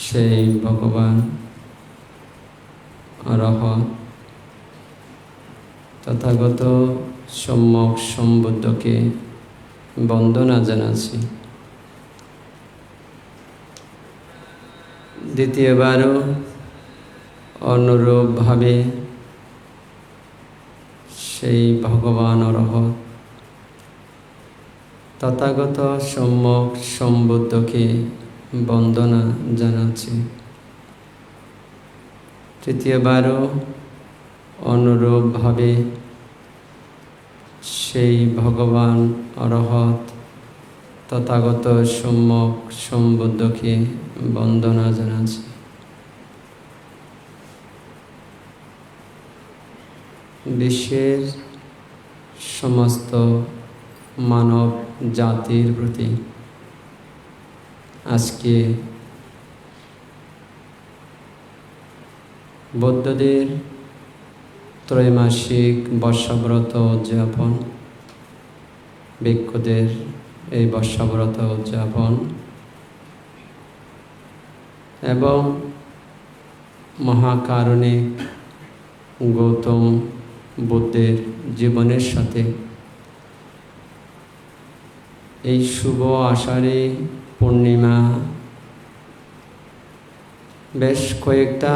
সেই ভগবান অরহৎ তথাগত সম্যক সম্বুদ্ধকে বন্দনা জানাচ্ছি। দ্বিতীয়বারও অনুরূপভাবে সেই ভগবান অরহৎ তথাগত সম্যক সম্বুদ্ধকে বন্দনা জানাচ্ছি। তৃতীয়বারও অনুরূপভাবে সেই ভগবান অরহৎ তথাগত সম্যক সম্বুদ্ধকে বন্দনা জানাচ্ছি। বিশ্বের সমস্ত মানব জাতির প্রতি আজকে বৌদ্ধদের ত্রৈমাসিক বর্ষাব্রত উদযাপন, ভিক্ষুদের এই বর্ষাব্রত উদযাপন এবং মহাকারুণিক গৌতম বুদ্ধের জীবনের সাথে এই শুভ আষাঢ়ী পূর্ণিমা বেশ কয়েকটা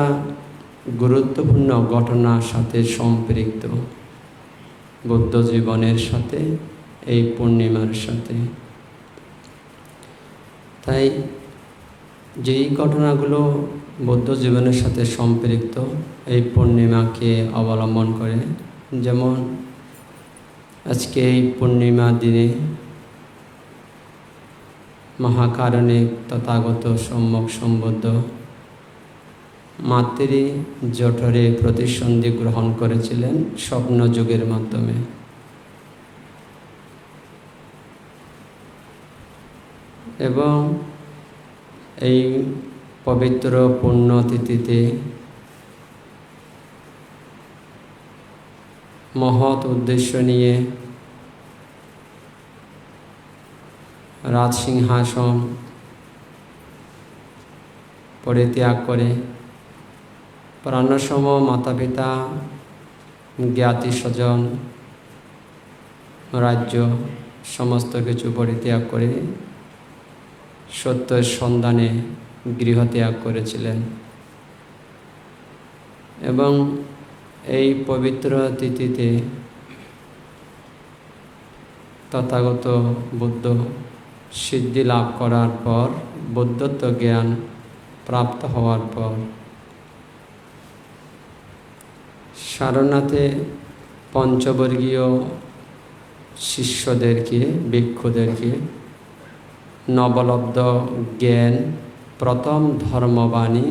গুরুত্বপূর্ণ ঘটনার সাথে সম্পৃক্ত, বৌদ্ধ জীবনের সাথে এই পূর্ণিমার সাথে। তাই যেই ঘটনাগুলো বৌদ্ধ জীবনের সাথে সম্পৃক্ত এই পূর্ণিমাকে অবলম্বন করে, যেমন আজকে এই পূর্ণিমা দিনে মহাকারণিক তথাগত সম্যক সম্বুদ্ধ মাতৃ জঠরে প্রতিসন্ধি গ্রহণ করেছিলেন স্বপ্নযোগের মাধ্যমে। এবং এই পবিত্র পুণ্যতিথিতে মহৎ উদ্দেশ্য নিয়ে রাজসিংহাসন পরিত্যাগ করে প্রাণসম মাতা পিতা, জ্ঞাতি স্বজন, রাজ্য সমস্ত কিছু পরিত্যাগ করে সত্যের সন্ধানে গৃহত্যাগ করেছিলেন। এবং এই পবিত্র তিথিতে তথাগত বুদ্ধ সিদ্ধি লাভ করার পর, বুদ্ধত্ব জ্ঞান প্রাপ্ত হওয়ার পর সারনাথে পঞ্চবর্গীয় শিষ্যদেরকে, ভিক্ষুদেরকে নবলব্ধ জ্ঞান প্রথম ধর্মবাণী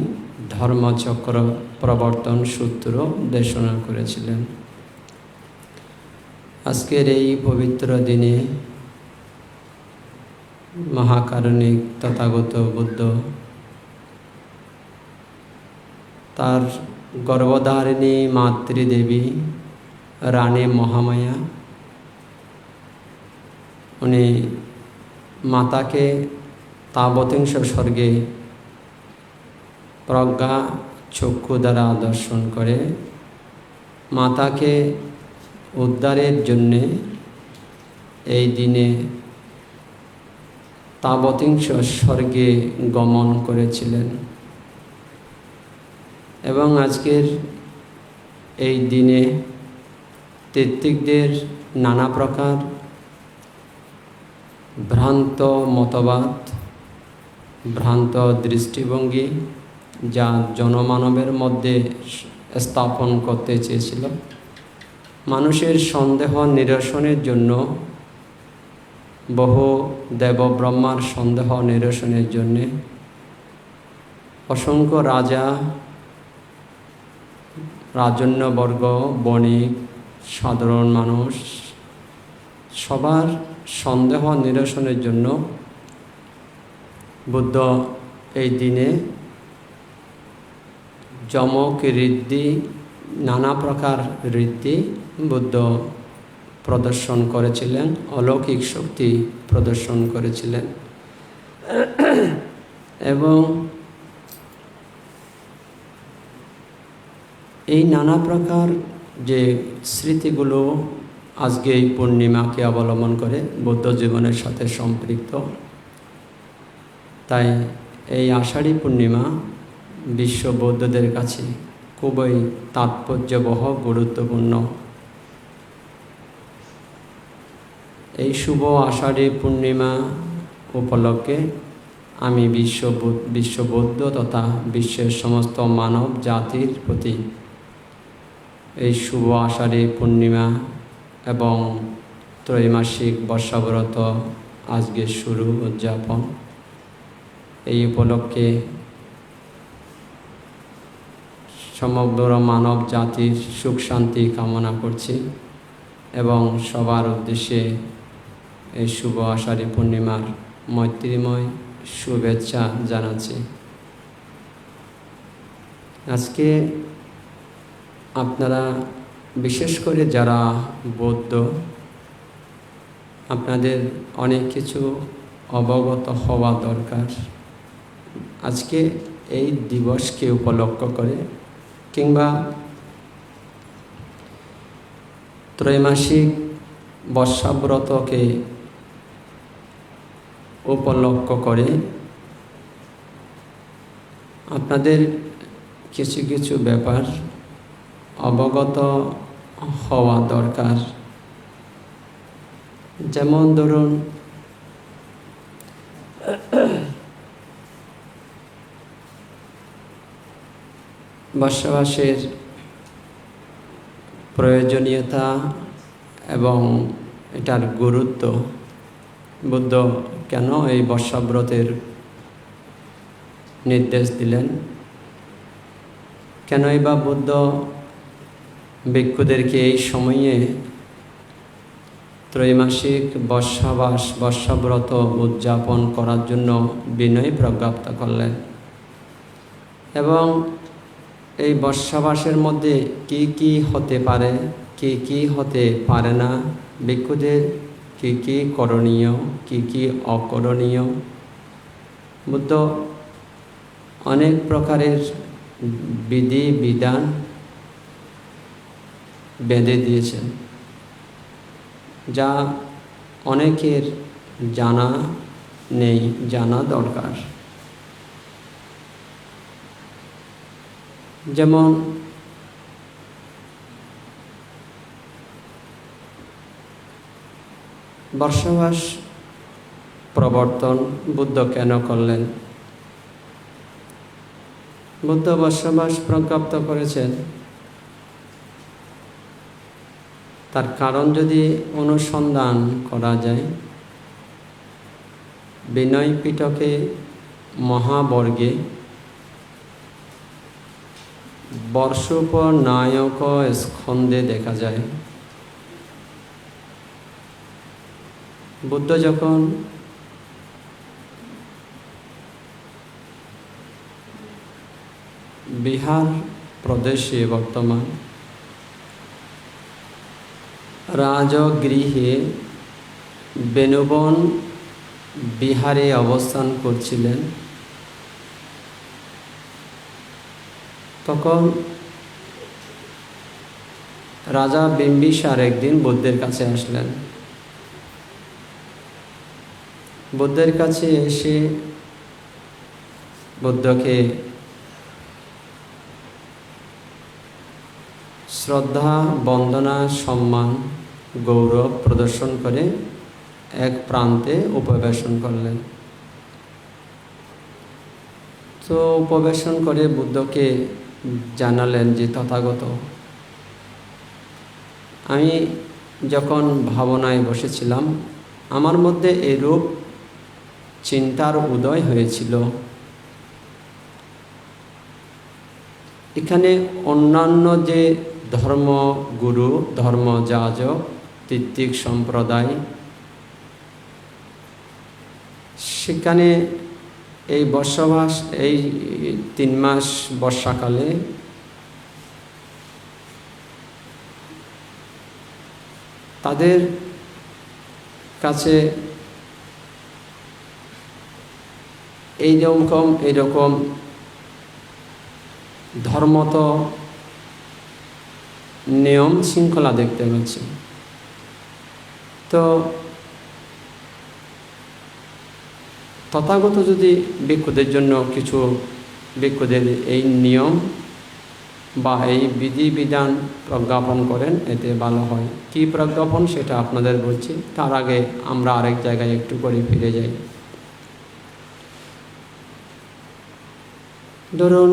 ধর্মচক্র প্রবর্তন সূত্র দেশনা করেছিলেন। আজকের এই পবিত্র দিনে মহাকারণিক তথাগত বুদ্ধ তার গর্ভধারিণী মাতৃদেবী রানী মহামায়া, উনি মাতাকে তাবতিংশ স্বর্গে প্রজ্ঞা চক্ষু দ্বারা দর্শন করে মাতাকে উদ্ধারের জন্যে এই দিনে তাবতিংশ স্বর্গে গমন করেছিলেন। এবং আজকের এই দিনে তাত্ত্বিকদের নানা প্রকার ভ্রান্ত মতবাদ, ভ্রান্ত দৃষ্টিভঙ্গি যা জনমানবের মধ্যে স্থাপন করতে চেয়েছিল। মানুষের সন্দেহ নিরসনের জন্য, বহু দেবব্রহ্মার সন্দেহ নিরসনের জন্যে অসংখ্য রাজা, রাজন্যবর্গ, বণিক, সাধারণ মানুষ সবার সন্দেহ নিরসনের জন্য বুদ্ধ এই দিনে যমক ঋদ্ধি, নানা প্রকার ঋদ্ধি বুদ্ধ প্রদর্শন করেছিলেন, অলৌকিক শক্তি প্রদর্শন করেছিলেন। এবং এই নানা প্রকার যে স্মৃতিগুলো আজকে এই পূর্ণিমাকে অবলম্বন করে বুদ্ধ জীবনের সাথে সম্পৃক্ত, তাই এই আষাঢ়ী পূর্ণিমা বিশ্ব বৌদ্ধদের কাছে খুবই তাৎপর্যবহ, গুরুত্বপূর্ণ। এই শুভ আষাঢ়ী পূর্ণিমা উপলক্ষে আমি বিশ্ব বৌদ্ধ তথা বিশ্বের সমস্ত মানব জাতির প্রতি এই শুভ আষাঢ়ী পূর্ণিমা এবং ত্রৈমাসিক বর্ষাব্রত আজকে শুরু উদযাপন, এই উপলক্ষে সমগ্র মানব জাতির সুখ শান্তি কামনা করছি এবং সবার উদ্দেশ্যে এই শুভ আষাঢ়ী পূর্ণিমার মৈত্রীময় শুভেচ্ছা জানাচ্ছি। আজকে আপনারা, বিশেষ করে যারা বৌদ্ধ, আপনাদের অনেক কিছু অবগত হওয়া দরকার। আজকে এই দিবসকে উপলক্ষ করে কিংবা ত্রৈমাসিক বর্ষাব্রতকে উপলক্ষ করে আপনাদের কিছু কিছু ব্যাপার অবগত হওয়া দরকার। যেমন ধরুন, বর্ষাবাসের প্রয়োজনীয়তা এবং এটার গুরুত্ব, বুদ্ধ কেন এই বর্ষাব্রতের নির্দেশ দিলেন, কেনই বা বুদ্ধ ভিক্ষুদেরকে এই সময়ে ত্রৈমাসিক বর্ষাব্রত উদযাপন করার জন্য বিনয় প্রজ্ঞাপ্ত করলেন, এবং এই বর্ষাবাসের মধ্যে কি কি হতে পারে, কি কি হতে পারে না, ভিক্ষুদের কি কি করণীয়, কি কি অকরণীয়, বুদ্ধ অনেক প্রকারের বিধি বিধান বেঁধে দিয়েছেন, যা অনেকের জানা নেই, জানা দরকার। যেমন বর্ষাবাস প্রবর্তন বুদ্ধ কেন করলেন? বুদ্ধ বর্ষাবাস প্রজ্ঞাপ্ত করেছেন, তার কারণ যদি অনুসন্ধান করা যায়, বিনয় পিটকে মহাবর্গে বর্ষোপনায়ক স্কন্ধে দেখা যায়, বুদ্ধ যখন বিহার প্রদেশে বর্তমান রাজগৃহে বেনুবন বিহারে অবস্থান করছিলেন, তখন রাজা বিম্বিসার একদিন বুদ্ধের কাছে আসলেন। বুদ্ধের কাছে এসে বুদ্ধকে শ্রদ্ধা, বন্দনা, সম্মান, গৌরব প্রদর্শন করে এক প্রান্তে উপবেশন করলেন। তো উপবেশন করে বুদ্ধকে জানালেন যে তথাগত, আমি যখন ভাবনায় বসেছিলাম আমার মধ্যে এরূপ চিন্তার উদয় হয়েছিল, এখানে অন্যান্য যে ধর্মগুরু, ধর্মযাজক, তিত্বিক সম্প্রদায়, সেখানে এই বর্ষাবাস, এই 3 মাস বর্ষাকালে তাদের কাছে এইরকম ধর্মত নিয়ম শৃঙ্খলা দেখতে পাচ্ছি। তো তথাগত যদি ভিক্ষুদের জন্য কিছু, ভিক্ষুদের এই নিয়ম বা এই বিধিবিধান প্রজ্ঞাপন করেন, এতে ভালো হয়। কি প্রজ্ঞাপন সেটা আপনাদের বলছি, তার আগে আমরা আরেক জায়গায় একটু করে ফিরে যাই। ধরুন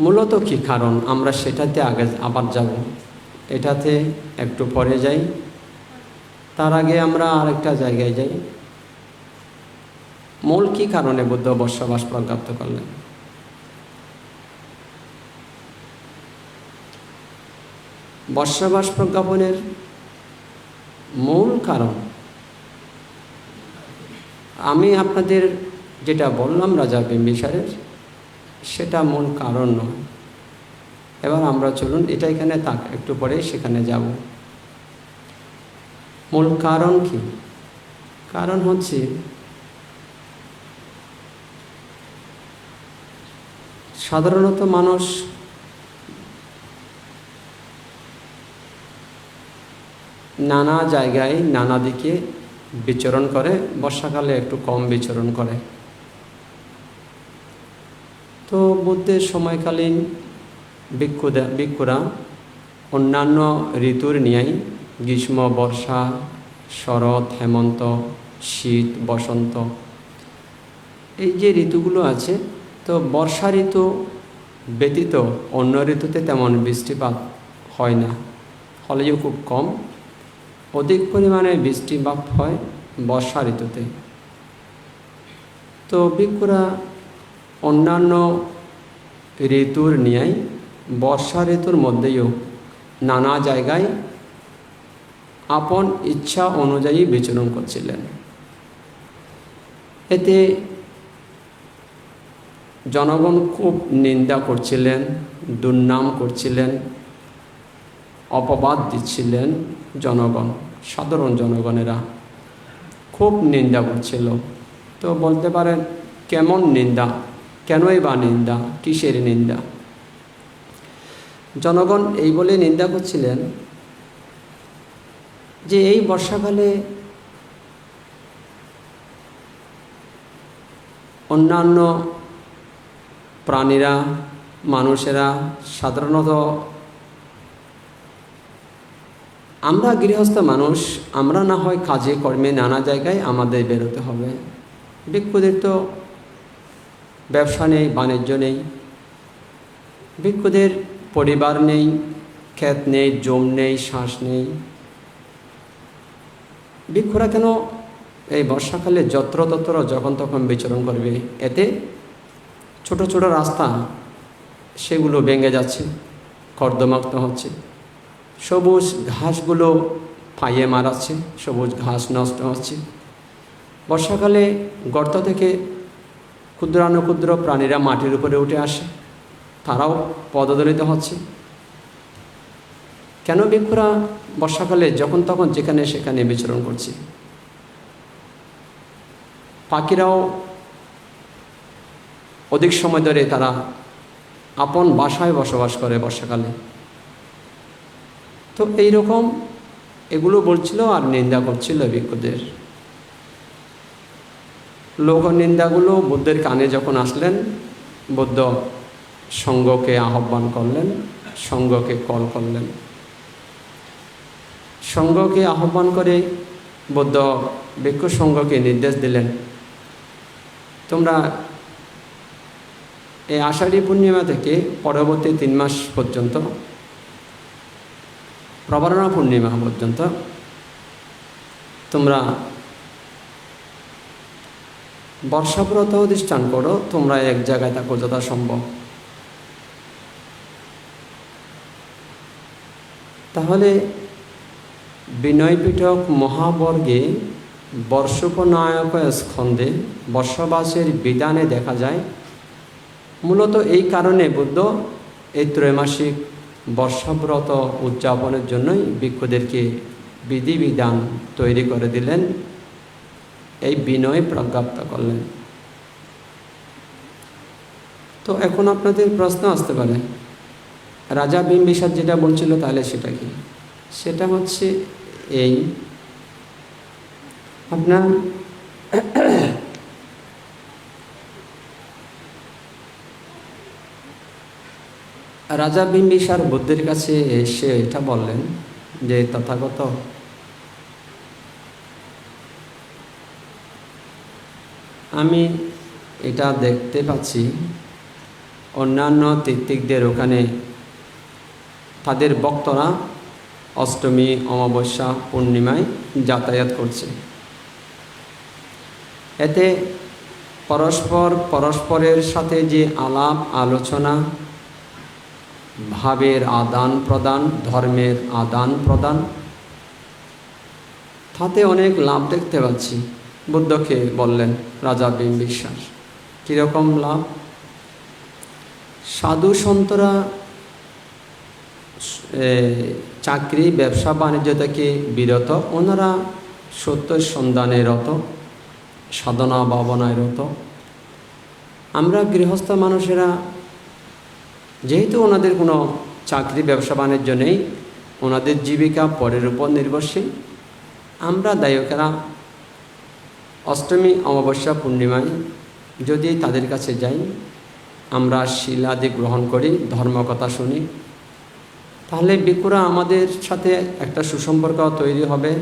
মূলত কি কারণ, আমরা সেটাতে আগে আবার যাব, এটাতে একটু পরে যাই, তার আগে আমরা আরেকটা জায়গায় যাই। মূল কি কারণে বুদ্ধ বর্ষাবাস প্রজ্ঞাপ্ত করলেন? বর্ষাবাস প্রজ্ঞাপনের মূল কারণ আমি আপনাদের যেটা বললাম রাজা বিম্বিসারের, সেটা মূল কারণ নয়। এবার আমরা চলুন এটা এখানে থাক, একটু পরে সেখানে যাব। মূল কারণ কি? কারণ হচ্ছে সাধারণত মানুষ নানা জায়গায় নানা দিকে বিচরণ করে, বর্ষাকালে একটু কম বিচরণ করে। তো বুদ্ধের সময়কালীন ভিক্ষুরা অন্যান্য ঋতুর ন্যায় গ্রীষ্ম, বর্ষা, শরৎ, হেমন্ত, শীত, বসন্ত, এই যে ঋতুগুলো আছে, তো বর্ষা ঋতু ব্যতীত অন্য ঋতুতে তেমন বৃষ্টিপাত হয় না, হলেও খুব কম। অধিক পরিমাণে বৃষ্টিপাত হয় বর্ষা ঋতুতে। তো ভিক্ষুরা অন্যান্য ঋতুর ন্যায় বর্ষা ঋতুর মধ্যেও নানা জায়গায় আপন ইচ্ছা অনুযায়ী বিচরণ করছিলেন। এতে জনগণ খুব নিন্দা করছিলেন, দুর্নাম করছিলেন, অপবাদ দিচ্ছিলেন। জনগণ, সাধারণ জনগণেরা খুব নিন্দা করছিল। তো বলতে পারেন কেমন নিন্দা, কেনই বা নিন্দা, কিসের নিন্দা? জনগণ এই বলে নিন্দা করছিলেন যে এই বর্ষাকালে অন্যান্য প্রাণীরা, মানুষেরা, সাধারণত আমরা গৃহস্থ মানুষ, আমরা না হয় কাজে কর্মে নানা জায়গায় আমাদের বেরোতে হবে। ভিক্ষুদের তো ব্যবসা নেই, বাণিজ্য নেই, ভিক্ষুদের পরিবার নেই, ক্ষেত নেই, জম নেই, শ্বাস নেই। ভিক্ষুরা কেন এই বর্ষাকালে যত্রতত্র যখন তখন বিচরণ করবে? এতে ছোট ছোট রাস্তা সেগুলো ভেঙে যাচ্ছে, কর্দমাক্ত হচ্ছে, সবুজ ঘাসগুলো পায়ে মারাচ্ছে, সবুজ ঘাস নষ্ট হচ্ছে। বর্ষাকালে গর্ত থেকে ক্ষুদ্রানুক্ষুদ্র প্রাণীরা মাটির উপরে উঠে আসে, তারাও পদদলিত হচ্ছে। কেন ভিক্ষুরা বর্ষাকালে যখন তখন যেখানে সেখানে বিচরণ করছে? পাখিরাও অধিক সময় ধরে তারা আপন বাসায় বসবাস করে বর্ষাকালে। তো এইরকম এগুলো বলছিল আর নিন্দা করছিল ভিক্ষুদের। লোক নিন্দাগুলো বুদ্ধের কানে যখন আসলেন, বুদ্ধ সঙ্ঘকে আহ্বান করলেন, সঙ্ঘকে কল করলেন। সঙ্ঘকে আহ্বান করে বুদ্ধ ভিক্ষু সঙ্ঘকে নির্দেশ দিলেন, তোমরা এই আষাঢ়ী পূর্ণিমা থেকে পরবর্তী 3 মাস পর্যন্ত, প্রবরণা পূর্ণিমা পর্যন্ত তোমরা বর্ষাব্রত অধিষ্ঠান করো, তোমরা এক জায়গায় থাকো যথাসম্ভব। তাহলে বিনয়পিটক মহাবর্গে বর্ষোপনায়ক স্কন্ধে বর্ষবাসের বিধানে দেখা যায়, মূলত এই কারণে বুদ্ধ এই ত্রৈমাসিক বর্ষাব্রত উদযাপনের জন্যই ভিক্ষুদেরকে বিধিবিধান তৈরি করে দিলেন, এই বিনয় প্রজ্ঞাপ্ত করলেন। তো এখন আপনাদের প্রশ্ন আসতে পারে, রাজা বিম্বিসার যেটা বলছিল তাহলে সেটা কি? সেটা হচ্ছে এই, আপনার রাজা বিম্বিসার বুদ্ধের কাছে এসে এটা বললেন যে তথাগত, আমি এটা দেখতে পাচ্ছি অন্যান্য তীর্থিকদের ওখানে তাদের ভক্তরা অষ্টমী, অমাবস্যা, পূর্ণিমায় যাতায়াত করছে। এতে পরস্পরের সাথে যে আলাপ আলোচনা, ভাবের আদান প্রদান, ধর্মের আদান প্রদান, তাতে অনেক লাভ দেখতে পাচ্ছি। বুদ্ধকে বললেন রাজা বিম্বিসার, কীরকম লাভ? সাধু সন্তরা চাকরি, ব্যবসা বাণিজ্য থেকে বিরত, ওনারা সত্য সন্ধানে রত, সাধনা ভাবনায় রত। আমরা গৃহস্থ মানুষেরা যেহেতু ওনাদের কোনো চাকরি, ব্যবসা বাণিজ্য নেই, ওনাদের জীবিকা পরের উপর নির্ভরশীল, আমরা দায়কেরা অষ্টমী, অমাবস্যা, পূর্ণিমায় যদি তাদের কাছে যাই, আমরা শিলাদি গ্রহণ করি, ধর্মকথা শুনি, তাহলে ভিক্ষুরা আমাদের সাথে একটা সুসম্পর্ক তৈরি হবে,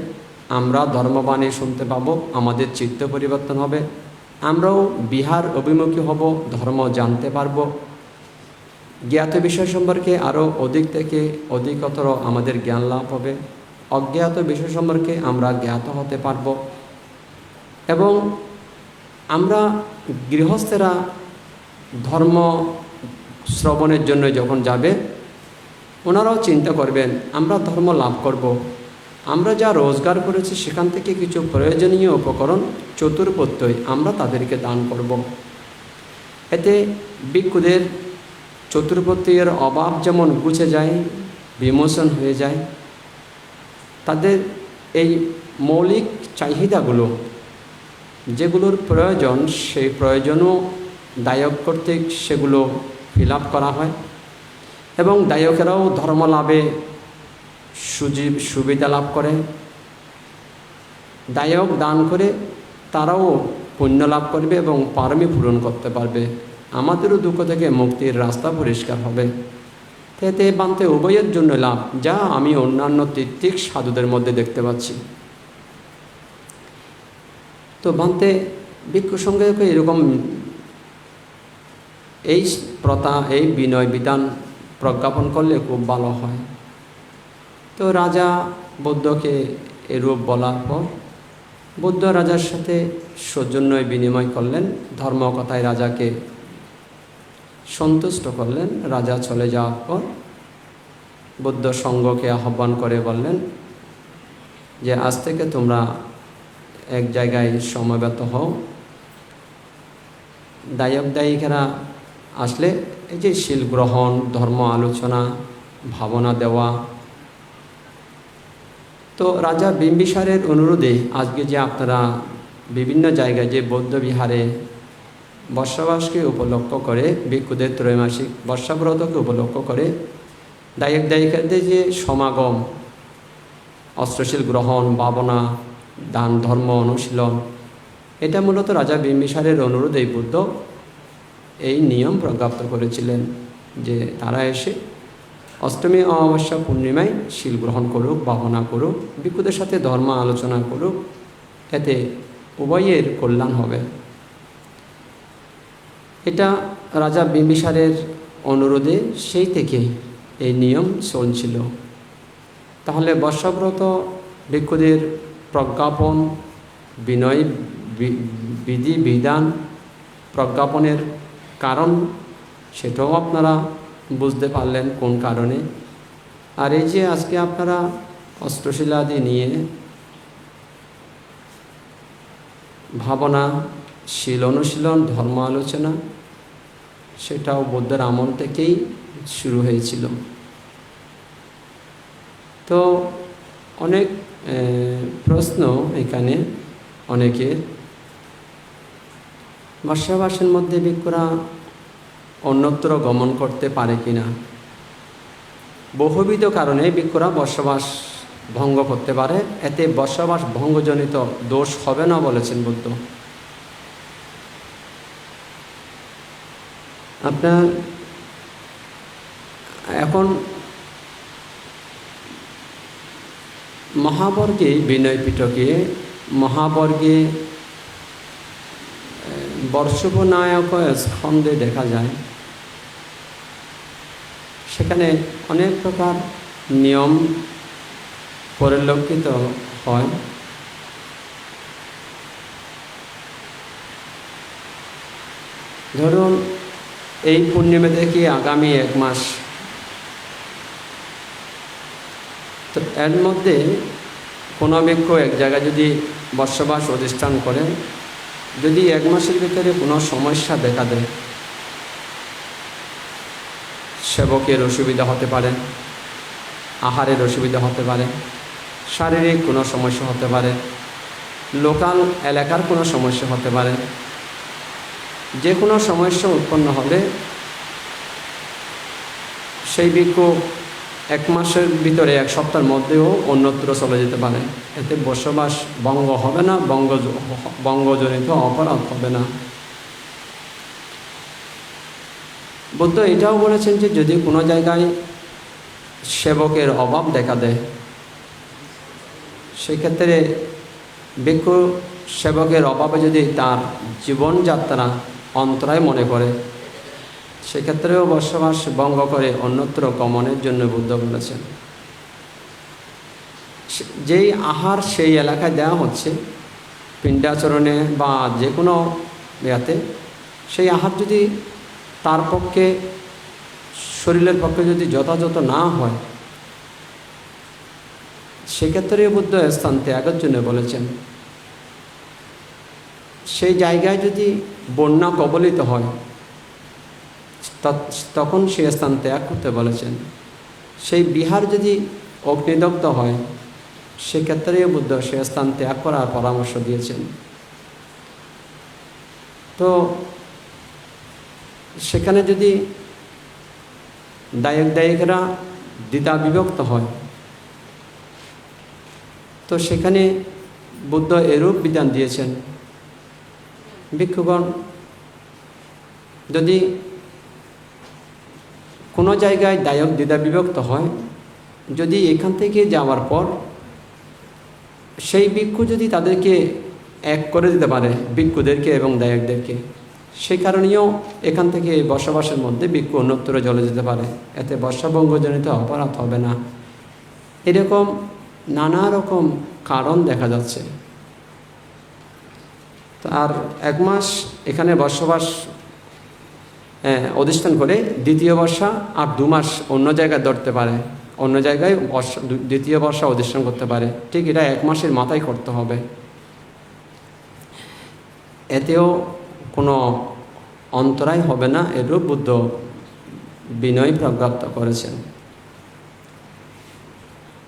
আমরা ধর্মবাণী শুনতে পাবো, আমাদের চিত্ত পরিবর্তন হবে, আমরাও বিহার অভিমুখী হব, ধর্ম জানতে পারবো, জ্ঞাত বিষয় সম্পর্কে আরও অধিক থেকে অধিকতর আমাদের জ্ঞান লাভ হবে, অজ্ঞাত বিষয় সম্পর্কে আমরা জ্ঞাত হতে পারব। এবং আমরা গৃহস্থেরা ধর্ম শ্রবণের জন্য যখন যাবে, ওনারাও চিন্তা করবেন আমরা ধর্ম লাভ করব, আমরা যা রোজগার করেছি সেখান থেকে কিছু প্রয়োজনীয় উপকরণ চতুর্পত্যই আমরা তাদেরকে দান করব। এতে ভিক্ষুদের চতুর্পত্যের অভাব যেমন ঘুচে যায়, বিমোচন হয়ে যায়, তাদের এই মৌলিক চাহিদাগুলো যেগুলোর প্রয়োজন, সেই প্রয়োজনও দায়ক কর্তৃক সেগুলো ফিল আপ করা হয় এবং দায়কেরাও ধর্ম লাভে সুবিধা লাভ করে, দায়ক দান করে তারাও পুণ্য লাভ করবে এবং পারমি পূরণ করতে পারবে, আমাদেরও দুঃখ থেকে মুক্তির রাস্তা পরিষ্কার হবে। এতে বান্তে উভয়ের জন্য লাভ, যা আমি অন্যান্য তীর্থিক সাধুদের মধ্যে দেখতে পাচ্ছি। তো বান্তে ভিক্ষু সঙ্গে এরকম এই প্রথা, এই বিনয় বিধান প্রজ্ঞাপন করলে খুব ভালো হয়। তো রাজা বুদ্ধকে এরূপ বলার পর বুদ্ধ রাজার সাথে সৌজন্যই বিনিময় করলেন, ধর্মকথায় রাজাকে সন্তুষ্ট করলেন। রাজা চলে যাওয়ার পর বুদ্ধ সঙ্ঘকে আহ্বান করে বললেন যে আজ থেকে তোমরা এক জায়গায় সমবেত হও। দায়ক দায়িকারা আসলে এই যে শিল গ্রহণ, ধর্ম আলোচনা, ভাবনা দেওয়া। তো রাজা বিম্বিসারের অনুরোধে আজকে যে আপনারা বিভিন্ন জায়গায় যে বৌদ্ধ বিহারে বর্ষাবাসকে উপলক্ষ করে, ভিক্ষুদের ত্রৈমাসিক বর্ষাব্রতকে উপলক্ষ করে দায়ক দায়িকাদের যে সমাগম, অস্ত্রশীল গ্রহণ, ভাবনা, দান, ধর্ম অনুশীলন, এটা মূলত রাজা বিম্বিসারের অনুরোধেই বুদ্ধ এই নিয়ম প্রজ্ঞাপ্ত করেছিলেন যে তারা এসে অষ্টমী, অমাবস্যা, পূর্ণিমায় শিল গ্রহণ করুক, ভাবনা করুক, ভিক্ষুদের সাথে ধর্ম আলোচনা করুক, এতে উভয়ের কল্যাণ হবে। এটা রাজা বিম্বিসারের অনুরোধে সেই থেকে এই নিয়ম চলছিল। তাহলে বর্ষব্রত ভিক্ষুদের প্রজ্ঞাপন, বিনয় বিধি বিধান প্রজ্ঞাপনের কারণ সেটাও আপনারা বুঝতে পারলেন কোন কারণে। আর এই যে আজকে আপনারা অষ্টশীলাদি নিয়ে ভাবনা, শীল অনুশীলন, ধর্ম আলোচনা, সেটাও বুদ্ধের আমল থেকেই শুরু হয়েছিল। তো অনেক প্রশ্ন এখানে অনেকের, বর্ষাবাসের মধ্যে ভিক্ষুরা অন্যত্র গমন করতে পারে কিনা। বহুবিধ কারণে ভিক্ষুরা বর্ষবাস ভঙ্গ করতে পারে, এতে বর্ষবাস ভঙ্গজনিত দোষ হবে না বলেছেন বুদ্ধ। আপনার এখন মহাবর্গে, বিনয় পিটকে মহাবর্গে বর্ষবনায়ক স্কন্ধে দেখা যায়, সেখানে অনেক প্রকার নিয়ম পরিলক্ষিত হয়। ধরুন এই পূর্ণিমা থেকে আগামী 1 মাস, তো এর মধ্যে কোনো ভিক্ষু এক জায়গায় যদি বর্ষবাস অধিষ্ঠান করে, যদি 1 মাসের ভিতরে কোনো সমস্যা দেখা দেয়, সেবকের অসুবিধা হতে পারে, আহারের অসুবিধা হতে পারে, শারীরিক কোনো সমস্যা হতে পারে, লোকাল এলাকার কোনো সমস্যা হতে পারে, যে কোনো সমস্যা উৎপন্ন হলে সেই ভিক্ষু 1 মাসের ভিতরে 1 সপ্তাহের মধ্যেও অন্যত্র চলে যেতে পারে। এতে বসবাস ভঙ্গ হবে না, ভঙ্গজনিত অপরাধ হবে না। বুদ্ধ এটাও বলেছেন যে যদি কোনো জায়গায় সেবকের অভাব দেখা দেয়, সেক্ষেত্রে ভিক্ষু সেবকের অভাবে যদি তার জীবনযাত্রা অন্তরায় মনে করে, সেক্ষেত্রেও বসবাস ভঙ্গ করে অন্যত্র গমনের জন্য বুদ্ধ বলেছেন। যেই আহার সেই এলাকায় দেওয়া হচ্ছে, পিণ্ডাচরণে বা যে কোনো ইয়াতে, সেই আহার যদি তার পক্ষে, শরীরের পক্ষে যদি যথাযথ না হয়, সেক্ষেত্রে বুদ্ধ স্থান ত্যাগের জন্য বলেছেন। সেই জায়গায় যদি বন্যা কবলিত হয়, তখন সে স্থান ত্যাগ করতে বলেছেন। সেই বিহার যদি অগ্নিদগ্ধ হয়, সেক্ষেত্রে বুদ্ধ সে স্থান ত্যাগ করার পরামর্শ দিয়েছেন। তো সেখানে যদি দায়িকরা দ্বিধা বিভক্ত হয়, তো সেখানে বুদ্ধ এরূপ বিধান দিয়েছেন, ভিক্ষুগণ যদি কোনো জায়গায় দ্বিধা বিভক্ত হয়, যদি এখান থেকে যাওয়ার পর সেই ভিক্ষু যদি তাদেরকে এক করে দিতে পারে, ভিক্ষুদেরকে এবং দায়কদেরকে, সেই কারণেও এখান থেকে বসবাসের মধ্যে ভিক্ষু অন্যত্র চলে যেতে পারে, এতে বর্ষাভঙ্গজনিত অপরাধ হবে না। এরকম নানা রকম কারণ দেখা যাচ্ছে। আর 1 মাস এখানে বসবাস অধিষ্ঠান করে দ্বিতীয় বর্ষা আর 2 মাস অন্য জায়গায় ধরতে পারে, অন্য জায়গায় দ্বিতীয় বর্ষা অধিষ্ঠান করতে পারে। ঠিক এটা 1 মাসের মাথায় করতে হবে। এতেও কোনো অন্তরায় হবে না, এরূপ বুদ্ধ বিনয় প্রজ্ঞাপ্ত করেছেন।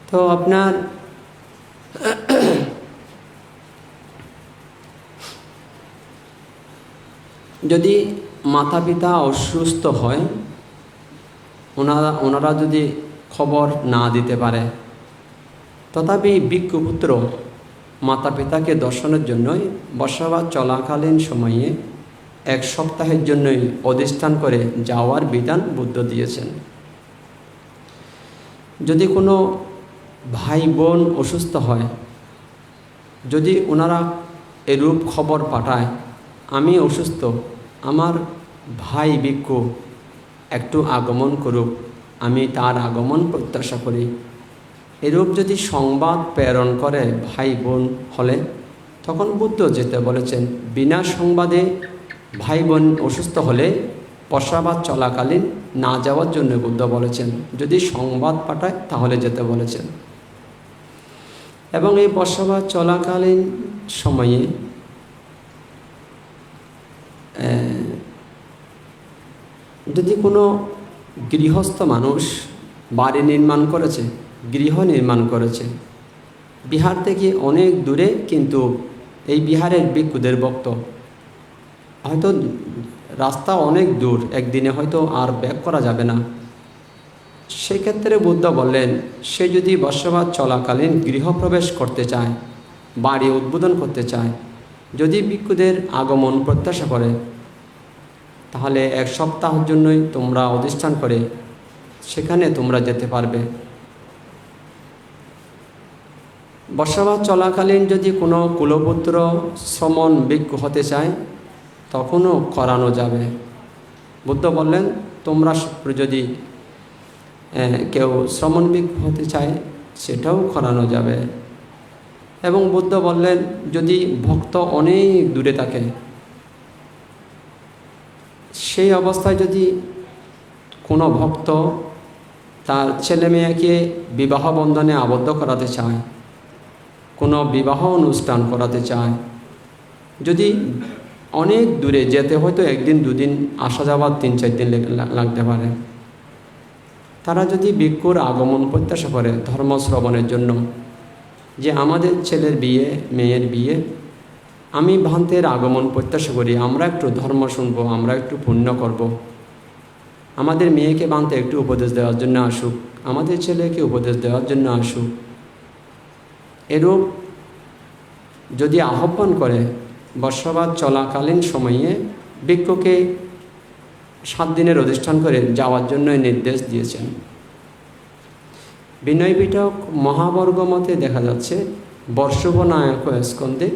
তো আপনার যদি মাতা পিতা অসুস্থ হয়, ওনারা যদি খবর না দিতে পারে, তথাপি ভিক্ষুপুত্র মাতা পিতাকে দর্শনের জন্যই বসবাস চলাকালীন সময়ে 1 সপ্তাহের জন্যই অধিষ্ঠান করে যাওয়ার বিধান বুদ্ধ দিয়েছেন। যদি কোনো ভাই বোন অসুস্থ হয়, যদি ওনারা এরূপ খবর পাঠায়, আমি অসুস্থ, আমার ভাই ভিক্ষু একটু আগমন করুক, আমি তার আগমন প্রত্যাশা করি। এরূপ যদি সংবাদ প্রেরণ করে ভাই বোন হলে, তখন বুদ্ধ যেতে বলেছেন। বিনা সংবাদে ভাই বোন অসুস্থ হলে বর্ষাবাদ চলাকালীন না যাওয়ার জন্য বুদ্ধ বলেছেন। যদি সংবাদ পাঠায় তাহলে যেতে বলেছেন। এবং এই বর্ষাবাদ চলাকালীন সময়ে যদি কোনো গৃহস্থ মানুষ বাড়ি নির্মাণ করেছে, গৃহ নির্মাণ করেছে, বিহার থেকে অনেক দূরে, কিন্তু এই বিহারের ভিক্ষুদের ভক্ত, হয়তো রাস্তা অনেক দূর, একদিনে হয়তো আর ব্যাক করা যাবে না। সেক্ষেত্রে বুদ্ধ বললেন, সে যদি বর্ষাবাদ চলাকালীন গৃহপ্রবেশ করতে চায়, বাড়ি উদ্বোধন করতে চায়, যদি ভিক্ষুদের আগমন প্রত্যাশা করে, তাহলে 1 সপ্তাহের জন্যই তোমরা অধিষ্ঠান করে সেখানে তোমরা যেতে পারবে। বর্ষাবাদ চলাকালীন যদি কোনো কুলপুত্র শ্রমণ ভিক্ষু হতে চায়, তখনও করানো যাবে। বুদ্ধ বললেন, তোমরা যদি কেউ শ্রমণ ভিক্ষু হতে চায়, সেটাও করানো যাবে। এবং বুদ্ধ বললেন, যদি ভক্ত অনেক দূরে থাকে, সেই অবস্থায় যদি কোনো ভক্ত তার ছেলে মেয়েকে বিবাহ বন্ধনে আবদ্ধ করাতে চায়, কোনো বিবাহ অনুষ্ঠান করাতে চায়, যদি অনেক দূরে যেতে হয়তো 1 দিন 2 দিন, আসা যাওয়ার 3-4 দিন লাগতে পারে, তারা যদি ভিক্ষুর আগমন প্রত্যাশা করে ধর্ম শ্রবণের জন্য, যে আমাদের ছেলের বিয়ে, মেয়ের বিয়ে, আমি ভান্তের আগমন প্রত্যাশা করি, আমরা একটু ধর্ম শুনব, আমরা একটু পুণ্য করব, আমাদের মেয়েকে ভান্তে একটু উপদেশ দেওয়ার জন্য আসুক, আমাদের ছেলেকে উপদেশ দেওয়ার জন্য আসুক, এরূপ যদি আহ্বান করে, বর্ষাবাদ চলাকালীন সময়ে ভিক্ষুকে 7 দিনের অধিষ্ঠান করে যাওয়ার জন্য নির্দেশ দিয়েছেন। বিনয় পিটক মহাবর্গ মতে দেখা যাচ্ছে বর্ষবনায়ক স্কন্ধে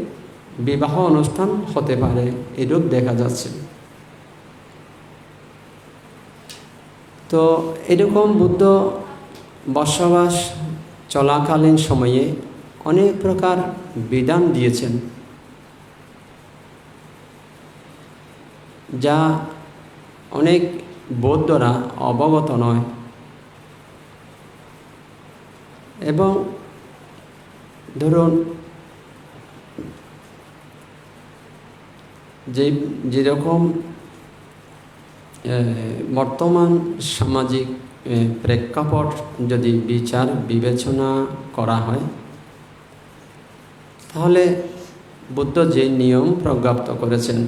বিবাহ অনুষ্ঠান হতে পারে, এরূপ দেখা যাচ্ছে। তো এরকম বুদ্ধ বর্ষাবাস চলাকালীন সময়ে অনেক প্রকার বিধান দিয়েছেন, যা অনেক বৌদ্ধরা অবগত নয়। এবং ধরুন, যেরকম বর্তমান সামাজিক প্রেক্ষাপট যদি বিচার বিবেচনা করা হয়, তাহলে বুদ্ধ যে নিয়ম প্রজ্ঞাপ্ত করেছেন,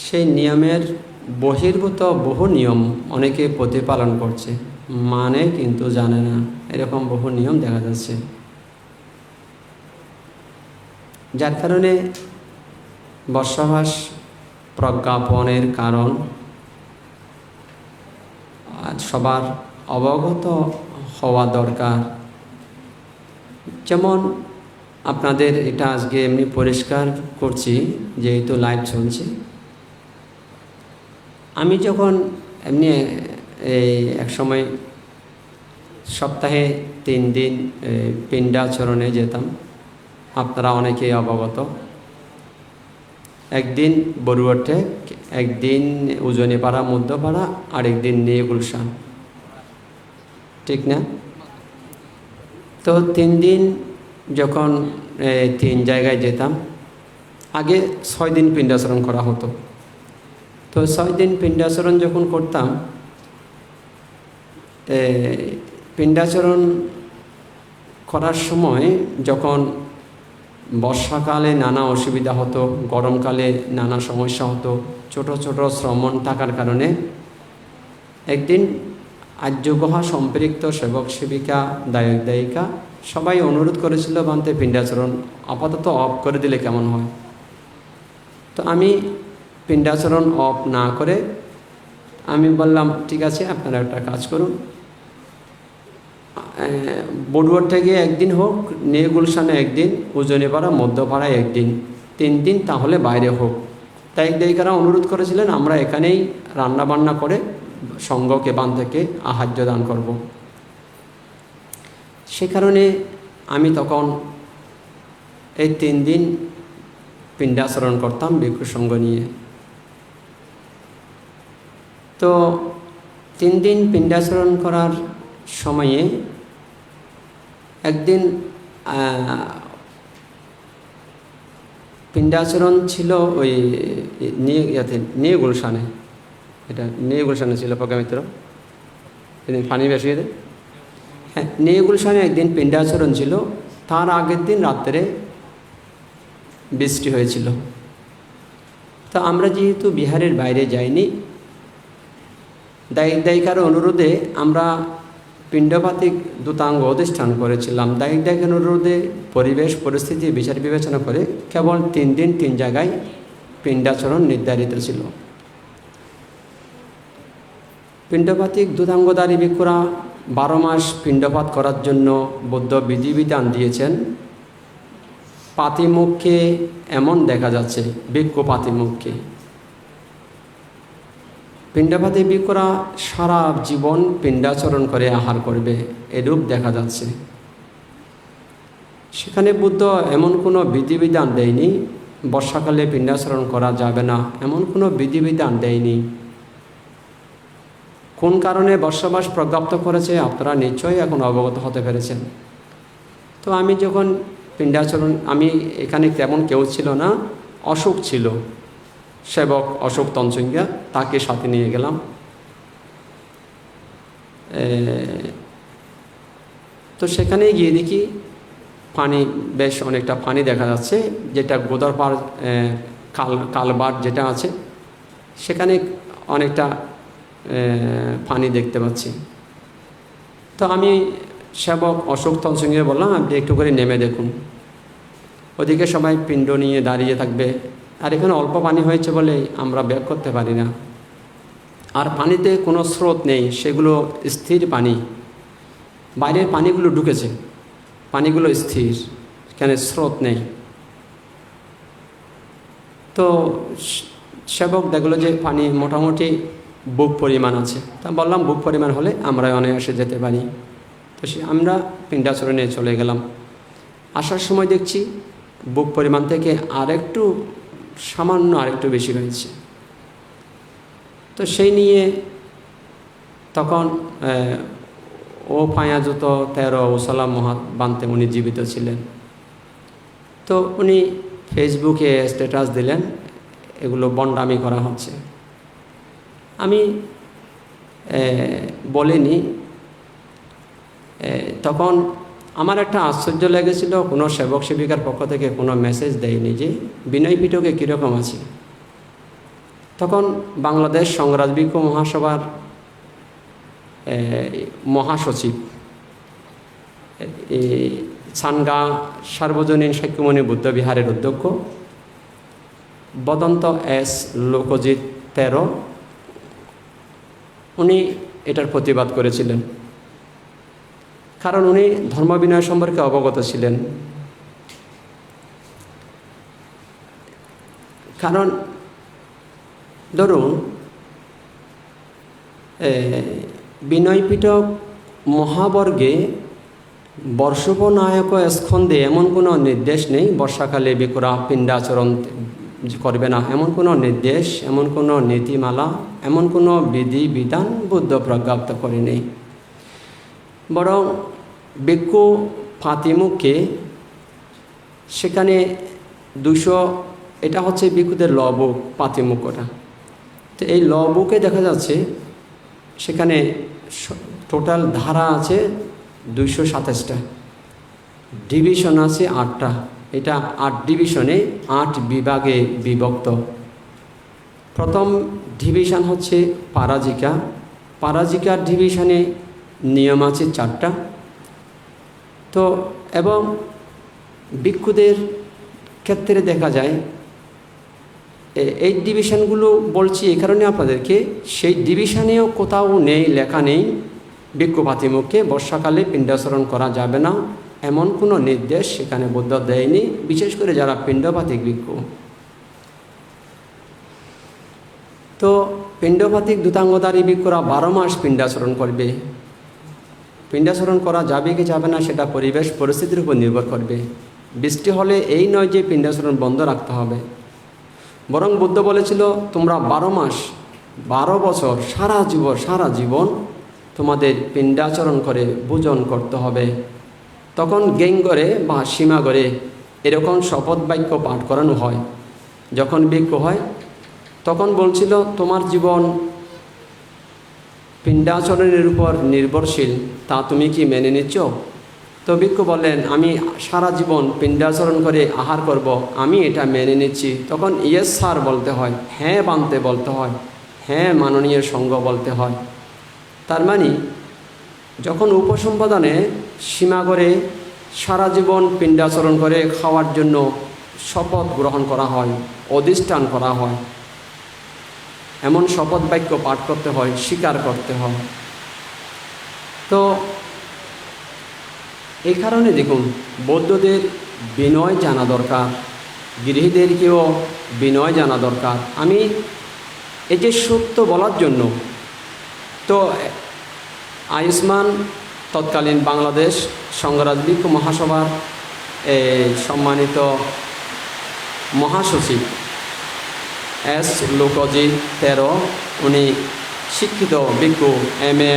সেই নিয়মের বহির্ভূত বহু নিয়ম অনেকে প্রতিপালন করছে, মানে কিন্তু জানে না, এরকম বহু নিয়ম দেখা যাচ্ছে। যার কারণে বর্ষাবাস প্রজ্ঞাপনের কারণ সবার অবগত হওয়া দরকার। যেমন আপনাদের এটা আজকে এমনি পরিষ্কার করছি, যেহেতু লাইভ চলছে। আমি যখন এমনি এক সময় সপ্তাহে 3 দিন পিণ্ডাচরণে যেতাম, আপনারা অনেকেই অবগত। একদিন বড়ুয়াটে, একদিন উজনিপাড়া মধ্যপাড়া, আরেকদিন নিয়ে গুলশান, ঠিক না? তো 3 দিন যখন 3 জায়গায় যেতাম, আগে 6 দিন পিণ্ডাচরণ করা হতো। তো 6 দিন পিণ্ডাচরণ যখন করতাম, পিণ্ডাচরণ করার সময় যখন বর্ষাকালে নানা অসুবিধা হতো, গরমকালে নানা সমস্যা হতো, ছোট ছোট শ্রমণ থাকার কারণে একদিন আর্যগুহা সম্পৃক্ত সেবক সেবিকা, দায়ক দায়িকা সবাই অনুরোধ করেছিল, বান্তে পিণ্ডাচরণ আপাতত অফ করে দিলে কেমন হয়। তো আমি পিণ্ডাচরণ অফ না করে আমি বললাম, ঠিক আছে, আপনারা একটা কাজ করুন, বড়ুয়ার থেকে একদিন হোক, নিয়ে গুলশানে একদিন, উজনিপাড়া মধ্যপাড়ায় একদিন, 3 দিন তাহলে বাইরে হোক। দায়িকারা অনুরোধ করেছিলেন আমরা এখানেই রান্নাবান্না করে সঙ্ঘকে বান থেকে আহার্য দান করব। সে কারণে আমি তখন এই 3 দিন পিণ্ডাচরণ করতাম ভিক্ষু সঙ্গ নিয়ে। তো 3 দিন পিণ্ডাচরণ করার সময়ে একদিন পিণ্ডাচরণ ছিল ওই নিয়ে গুলশানে, এটা নিয়ে গুলশানে ছিল প্রজ্ঞামিত্র, এদিন পানি বেশি দেয়। হ্যাঁ, নিয়ে গুলশানে একদিন পিণ্ডাচরণ ছিল, তার আগের দিন রাত্রে বৃষ্টি হয়েছিল। তো আমরা যেহেতু বিহারের বাইরে যাইনি, দায়িকার অনুরোধে আমরা পিণ্ডপাতিক দূতাঙ্গ অধিষ্ঠান করেছিলাম। দায়িকার অনুরোধে পরিবেশ পরিস্থিতি বিচার বিবেচনা করে কেবল 3 দিন 3 জায়গায় পিণ্ডাচরণ নির্ধারিত ছিল। পিণ্ডপাতিক দূতাঙ্গধারী ভিক্ষুরা 12 মাস পিণ্ডপাত করার জন্য বৌদ্ধ বিধিবিধান দিয়েছেন। পাতিমুখকে এমন দেখা যাচ্ছে, ভিক্ষু পাতিমুখকে পিণ্ডপাতী ভিক্ষুরা সারা জীবন পিণ্ডাচরণ করে আহার করবে, এরূপ দেখা যাচ্ছে। সেখানে বুদ্ধ এমন কোনো বিধিবিধান দেয়নি বর্ষাকালে পিণ্ডাচরণ করা যাবে না, এমন কোনো বিধিবিধান দেয়নি। কোন কারণে বর্ষাবাস প্রজ্ঞাপ্ত করেছে আপনারা নিশ্চয়ই এখন অবগত হতে পেরেছেন। তো আমি যখন পিণ্ডাচরণ, আমি এখানে তেমন কেউ ছিল না, অশোক ছিল, সেবক অশোক তঞ্চঙ্গিয়া, তাকে সাথে নিয়ে গেলাম। তো সেখানে গিয়ে দেখি পানি, বেশ অনেকটা পানি দেখা যাচ্ছে, যেটা গোদারপাড় কালবার যেটা আছে সেখানে অনেকটা পানি দেখতে পাচ্ছি। তো আমি সেবক অশোক তঞ্চঙ্গিয়া বললাম আপনি একটু করে নেমে দেখুন, ওদিকে সবাই পিণ্ড নিয়ে দাঁড়িয়ে থাকবে, আর এখানে অল্প পানি হয়েছে বলে আমরা ব্যাক করতে পারি না, আর পানিতে কোনো স্রোত নেই, সেগুলো স্থির পানি, বাইরের পানিগুলো ঢুকেছে, পানিগুলো স্থির, এখানে স্রোত নেই। তো সেবক দেখলো যে পানি মোটামুটি বুক পরিমাণ আছে, তা বললাম বুক পরিমাণ হলে আমরা অনায়াসে যেতে পারি। তো আমরা পিণ্ডাচরণে চলে গেলাম। আসার সময় দেখছি বুক পরিমাণ থেকে সামান্য আরেকটু বেশি হয়েছে। তো সেই নিয়ে তখন ও পায়াজুত 13 ওসালাম বানতে উনি জীবিত ছিলেন। তো উনি ফেসবুকে স্ট্যাটাস দিলেন এগুলো বন্ডামি করা হচ্ছে। আমি বলিনি। তখন আমার একটা আশ্চর্য লেগেছিল, কোনো সেবক সেবিকার পক্ষ থেকে কোনো মেসেজ দেয়নি যে বিনয় পিটকে কীরকম আছে। তখন বাংলাদেশ সংগ্রাম ভিক্ষু মহাসভার মহাসচিব, ছানগা সার্বজনীন সাক্ষ্যমণি বুদ্ধ বিহারের অধ্যক্ষ বদন্ত এস লোকজিৎ 13, উনি এটার প্রতিবাদ করেছিলেন, কারণ উনি ধর্মবিনয় সম্পর্কে অবগত ছিলেন। কারণ ধরুন বিনয় পিটক মহাবর্গে বর্ষোপনায়ক স্কন্ধে এমন কোনো নির্দেশ নেই বর্ষাকালে ভিক্ষুরা পিণ্ডাচরণ করবে না, এমন কোনো নির্দেশ, এমন কোনো নীতিমালা, এমন কোনো বিধি বিধান বুদ্ধ প্রজ্ঞাপ্ত করে নেই। বরং ভিক্ষু পাতিমুখকে সেখানে 200, এটা হচ্ছে ভিক্ষুদের লবুক পাতিমুখটা। তো এই লবুকে দেখা যাচ্ছে সেখানে টোটাল ধারা আছে 227টা, ডিভিশন আছে 8টা, এটা 8 ডিভিশনে 8 বিভাগে বিভক্ত। প্রথম ডিভিশন হচ্ছে পারাজিকা, পারাজিকার ডিভিশনে নিয়ম আছে 4টা। তো এবং ভিক্ষুদের ক্ষেত্রে দেখা যায় এই ডিভিশনগুলো বলছি এই কারণে আপনাদেরকে, সেই ডিভিশনেও কোথাও নেই, লেখা নেই ভিক্ষু পাতিমুখকে বর্ষাকালে পিণ্ডাচরণ করা যাবে না, এমন কোনো নির্দেশ সেখানে বুদ্ধ দেয়নি, বিশেষ করে যারা পিণ্ডপাতিক ভিক্ষু। তো পিণ্ডপাতিক দূতাঙ্গধারী ভিক্ষুরা 12 মাস পিণ্ডাচরণ করবে। পিণ্ডাচরণ করা যাবে কি যাবে না সেটা পরিবেশ পরিস্থিতির উপর নির্ভর করবে। বৃষ্টি হলে এই নয় যে পিণ্ডাচরণ বন্ধ রাখতে হবে, বরং বুদ্ধ বলেছিল তোমরা 12 মাস 12 বছর সারা জীবন তোমাদের পিণ্ডাচরণ করে ভোজন করতে হবে। তখন গেঙ্গরে বা সীমাগরে এরকম শপথ বাক্য পাঠ করানো হয়। যখন ভিক্ষু হয় তখন বলছিল তোমার জীবন পিণ্ডাচরণের উপর নির্ভরশীল, তা তুমি কি মেনে নিচ্ছ? তো ভিক্ষু বললেন আমি সারা জীবন পিণ্ডাচরণ করে আহার করব, আমি এটা মেনে নিচ্ছি। তখন ইয়েস স্যার বলতে হয়, হ্যাঁ বানতে বলতে হয়, হ্যাঁ মাননীয় সঙ্গ বলতে হয়। তার মানে যখন উপসম্পাদনে সীমা করে সারা জীবন পিণ্ডাচরণ করে খাওয়ার জন্য শপথ গ্রহণ করা হয়, অধিষ্ঠান করা হয়, এমন শপথ বাক্য পাঠ করতে হয়, স্বীকার করতে হয়। তো এই কারণে দেখুন বৌদ্ধদের বিনয় জানা দরকার, গৃহীদেরকেও বিনয় জানা দরকার। আমি এই যে সত্য বলার জন্য তো আয়ুষ্মান তৎকালীন বাংলাদেশ সংঘরাজ ভিক্ষু মহাসভার সম্মানিত মহাসচিব এস লোকজিৎ তেরো, উনি শিক্ষিত ভিক্ষু, MA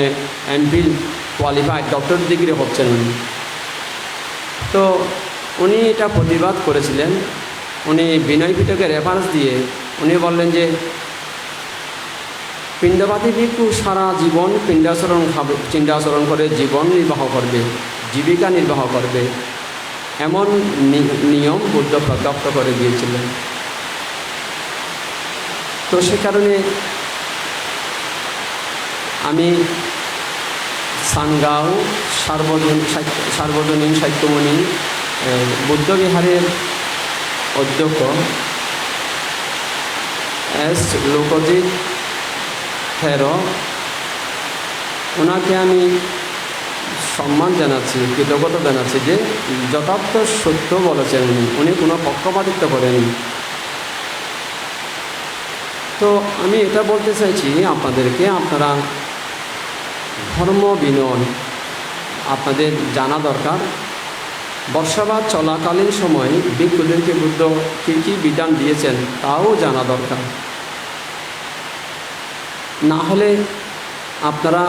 MPhil qualified, doctor degree হচ্ছেন উনি। তো উনি এটা প্রতিবাদ করেছিলেন। উনি বিনয় পিটকের রেফারেন্স দিয়ে উনি বললেন যে পিণ্ডপাতী ভিক্ষু সারা জীবন পিণ্ডাচরণ করে জীবন নির্বাহ করবে, জীবিকা নির্বাহ করবে, এমন নিয়ম বুদ্ধ প্রত্যক্ষ করে দিয়েছিলেন। তো সে কারণে আমি সানগাঁও সার্বজনীন সাহিত্যমণি বুদ্ধবিহারের অধ্যক্ষ এস লোকজিৎ তেরো, ওনাকে আমি সম্মান জানাচ্ছি, কৃতজ্ঞতা জানাচ্ছি যে যথার্থ সত্য বলেছেন উনি কোনো পক্ষপাতিত্ব করেনি। তো আমি এটা বলতে চাইছি আপনাদেরকে, আপনারা ধর্ম বিনয় আপনাদের জানা দরকার। বর্ষাবাদ চলাকালীন সময় ভিক্ষুদেরকে বুদ্ধ কী কী বিধান দিয়েছেন তাও জানা দরকার। না হলে আপনারা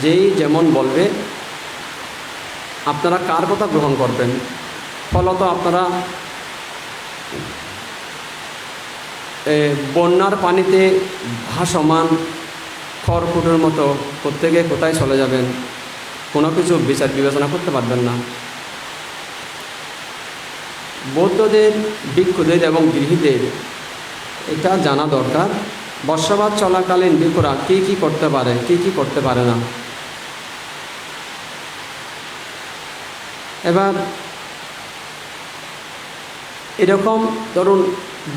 যেই যেমন বলবে আপনারা কার কথা গ্রহণ করবেন? ফলত আপনারা বন্যার পানিতে ভাসমান খড়কুটোর মতো প্রত্যেকে কোথায় চলে যাবেন, কোনো কিছু বিচার বিবেচনা করতে পারবেন না। বৌদ্ধদের, ভিক্ষুদের এবং গৃহীদের এটা জানা দরকার। বর্ষাবাদ চলাকালীন ভিক্ষুরা কী কী করতে পারে, কী কী করতে পারে না। এবার এরকম ধরুন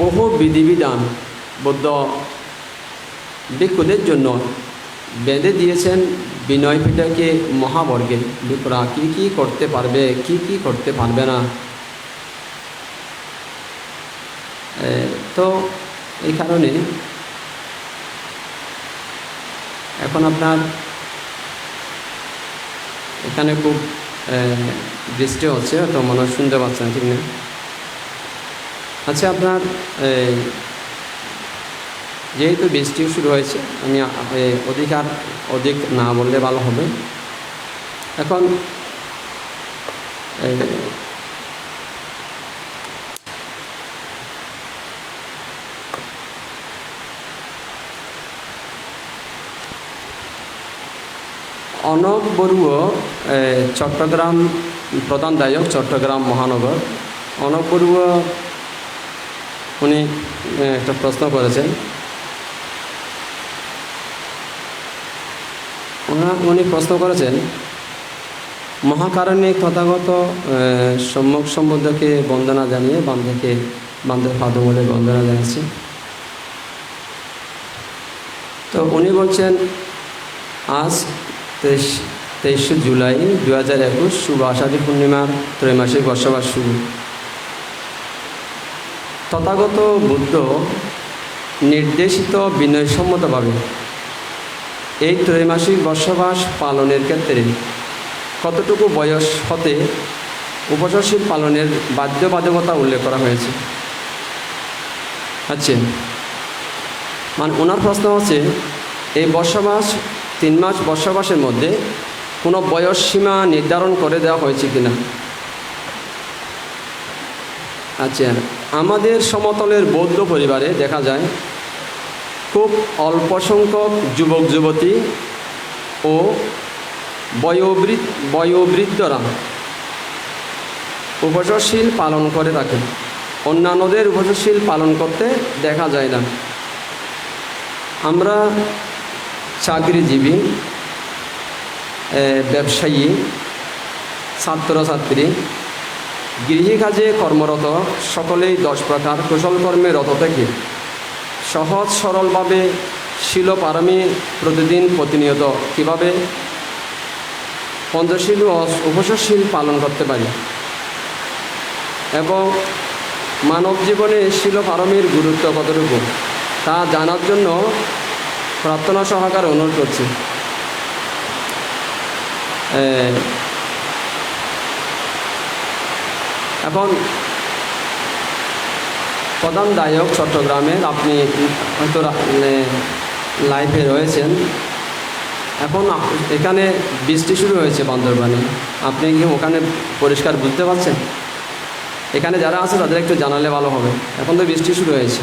বহু বিধিবিধান বুদ্ধ ভিক্ষুদের জন্য বেঁধে দিয়েছেন বিনয় পিটকে মহাবর্গে। ভিক্ষুরা কী কী করতে পারবে, কী কী করতে পারবে না। তো এই কারণে এখন আপনার এখানে খুব বৃষ্টি হচ্ছে, তো মনে হয় শুনতে পাচ্ছেন, ঠিক না? আচ্ছা, আপনার যেহেতু বৃষ্টি শুরু হয়েছে আমি অধিক না বললে ভালো হবে। এখন অনক বড়ুয়া চট্টগ্রাম প্রধান দায়ক, চট্টগ্রাম মহানগর। অনক বড়ুয়া উনি একটা প্রশ্ন করেছেন। উনি প্রশ্ন করেছেন মহাকারণে তথাগত সম্যক সম্বন্ধকে বন্দনা জানিয়ে বান্ধের পাদমূলে বন্দনা জানাচ্ছি। তো উনি বলছেন আজ 23 জুলাই 2021 শুভ আষাঢ়ী পূর্ণিমার ত্রৈমাসিক বর্ষবাস শুরু। তথাগত বুদ্ধ নির্দেশিত বিনয়সম্মতভাবে এই ত্রৈমাসিক বর্ষবাস পালনের ক্ষেত্রে কতটুকু বয়স হতে উপসর্শীল পালনের বাধ্যবাধকতা উল্লেখ করা হয়েছে? আচ্ছা, মানে ওনার প্রশ্ন হচ্ছে এই বর্ষবাস 3 মাস বর্ষবাসের মধ্যে কোনো বয়স সীমা নির্ধারণ করে দেওয়া হয়েছে কিনা। আচ্ছা, আমাদের সমতলের বৌদ্ধ পরিবারে দেখা যায় খুব অল্প সংখ্যক যুবক যুবতী ও বয়োবৃদ্ধরা উপসর্শীল পালন করে থাকেন। অন্যান্যদের উপসর্শীল পালন করতে দেখা যায় না। আমরা চাকরিজীবী, ব্যবসায়ী, ছাত্রছাত্রী, গৃহকাজে কর্মরত সকলেই 10 প্রকার কুশলকর্মে রত থেকে সহজ সরলভাবে শিলপারমী প্রতিদিন প্রতিনিয়ত কীভাবে পঞ্চশীল ও উপসর্শীল পালন করতে পারি এবং মানব জীবনে শিলপারমীর গুরুত্ব কতটুকু তা জানার জন্য প্রার্থনা সহকারে অনুরোধ করছি। এখন প্রধান দায়ক চট্টগ্রামের, আপনি হয়তো লাইভে রয়েছেন। এখন এখানে বৃষ্টি শুরু হয়েছে বান্দরবানে, আপনি কি ওখানে পরিষ্কার বুঝতে পারছেন? এখানে যারা আছে তাদের একটু জানালে ভালো হবে। এখন তো বৃষ্টি শুরু হয়েছে।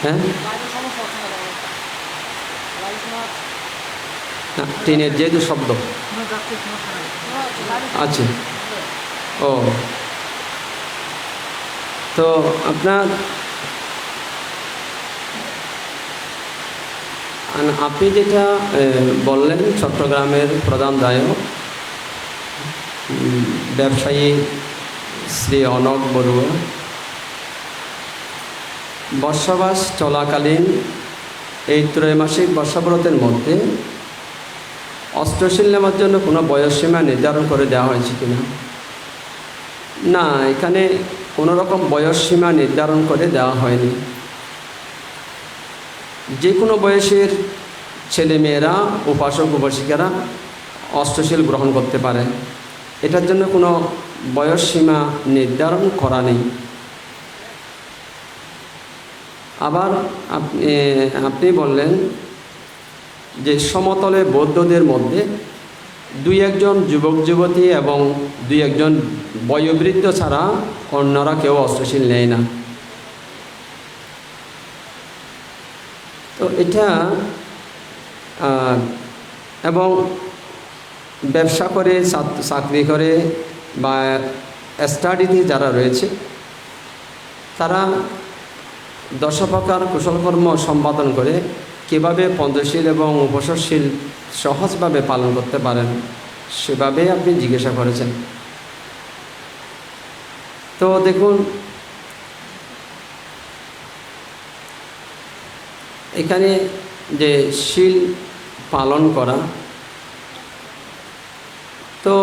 হ্যাঁ, না ট্রেনের যেহেতু শব্দ। আচ্ছা, ও তো আপনার আপনি যেটা বললেন চট্টগ্রামের প্রধান দায়ক ব্যবসায়ী শ্রী অনক বড়ুয়া বর্ষবাস চলাকালীন এই ত্রৈমাসিক বর্ষাব্রতের মধ্যে অষ্টশীল নেওয়ার জন্য কোনো বয়সসীমা নির্ধারণ করে দেওয়া হয়েছে কিনা? না, এখানে কোনো রকম বয়সসীমা নির্ধারণ করে দেওয়া হয়নি। যে কোনো বয়সের ছেলেমেয়েরা, উপাসক উপাসিকারা অষ্টশীল গ্রহণ করতে পারে, এটার জন্য কোনো বয়সসীমা নির্ধারণ করা নেই। আবার আপনি বললেন যে সমতলে বৌদ্ধদের মধ্যে 2-1 যুবক যুবতী এবং 2-1 বয়োবৃদ্ধ ছাড়া অন্যরা কেউ অষ্টশীল নেয় না। তো এটা এবং ব্যবসা করে, চাকরি করে বা স্টাডিতে যারা রয়েছে তারা 10 প্রকার কুশলকর্ম সম্পাদন করে কীভাবে পঞ্চশীল এবং উপসর্শীল সহজভাবে পালন করতে পারেন সেভাবে আপনি জিজ্ঞাসা করেছেন। তো দেখুন, এখানে যে শীল পালন করা, তো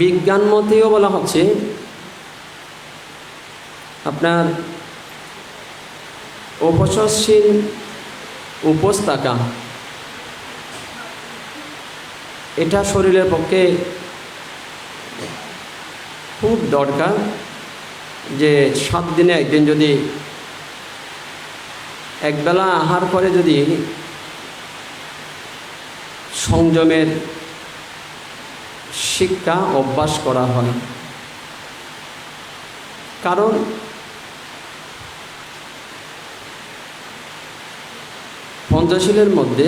বিজ্ঞান মতেও বলা হচ্ছে আপনার উপসর্শীল উপোস থাকা এটা শরীরের পক্ষে খুব দরকার। যে 7 দিনে একদিন যদি একবেলা আহার করে যদি সংযমের শিক্ষা অভ্যাস করা হয়, কারণ পঞ্চশীলের মধ্যে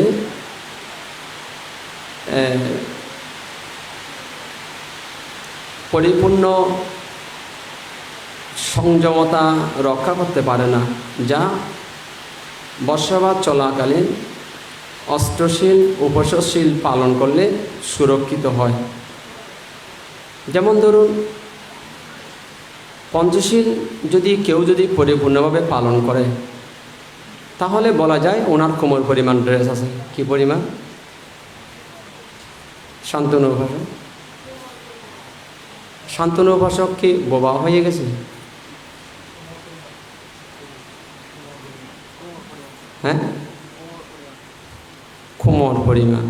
পরিপূর্ণ সংযমতা রক্ষা করতে পারে না, যা বর্ষাবাস চলাকালীন অষ্টশীল উপসর্শীল পালন করলে সুরক্ষিত হয়। যেমন ধরুন, পঞ্চশীল যদি পরিপূর্ণভাবে পালন করে তাহলে বলা যায় ওনার কোমর পরিমাণ ড্রেস আছে। কি পরিমাণ? শান্তনু উপাসক। শান্তনু উপাসক কি বোবা হয়ে গেছে? পরিমাণ।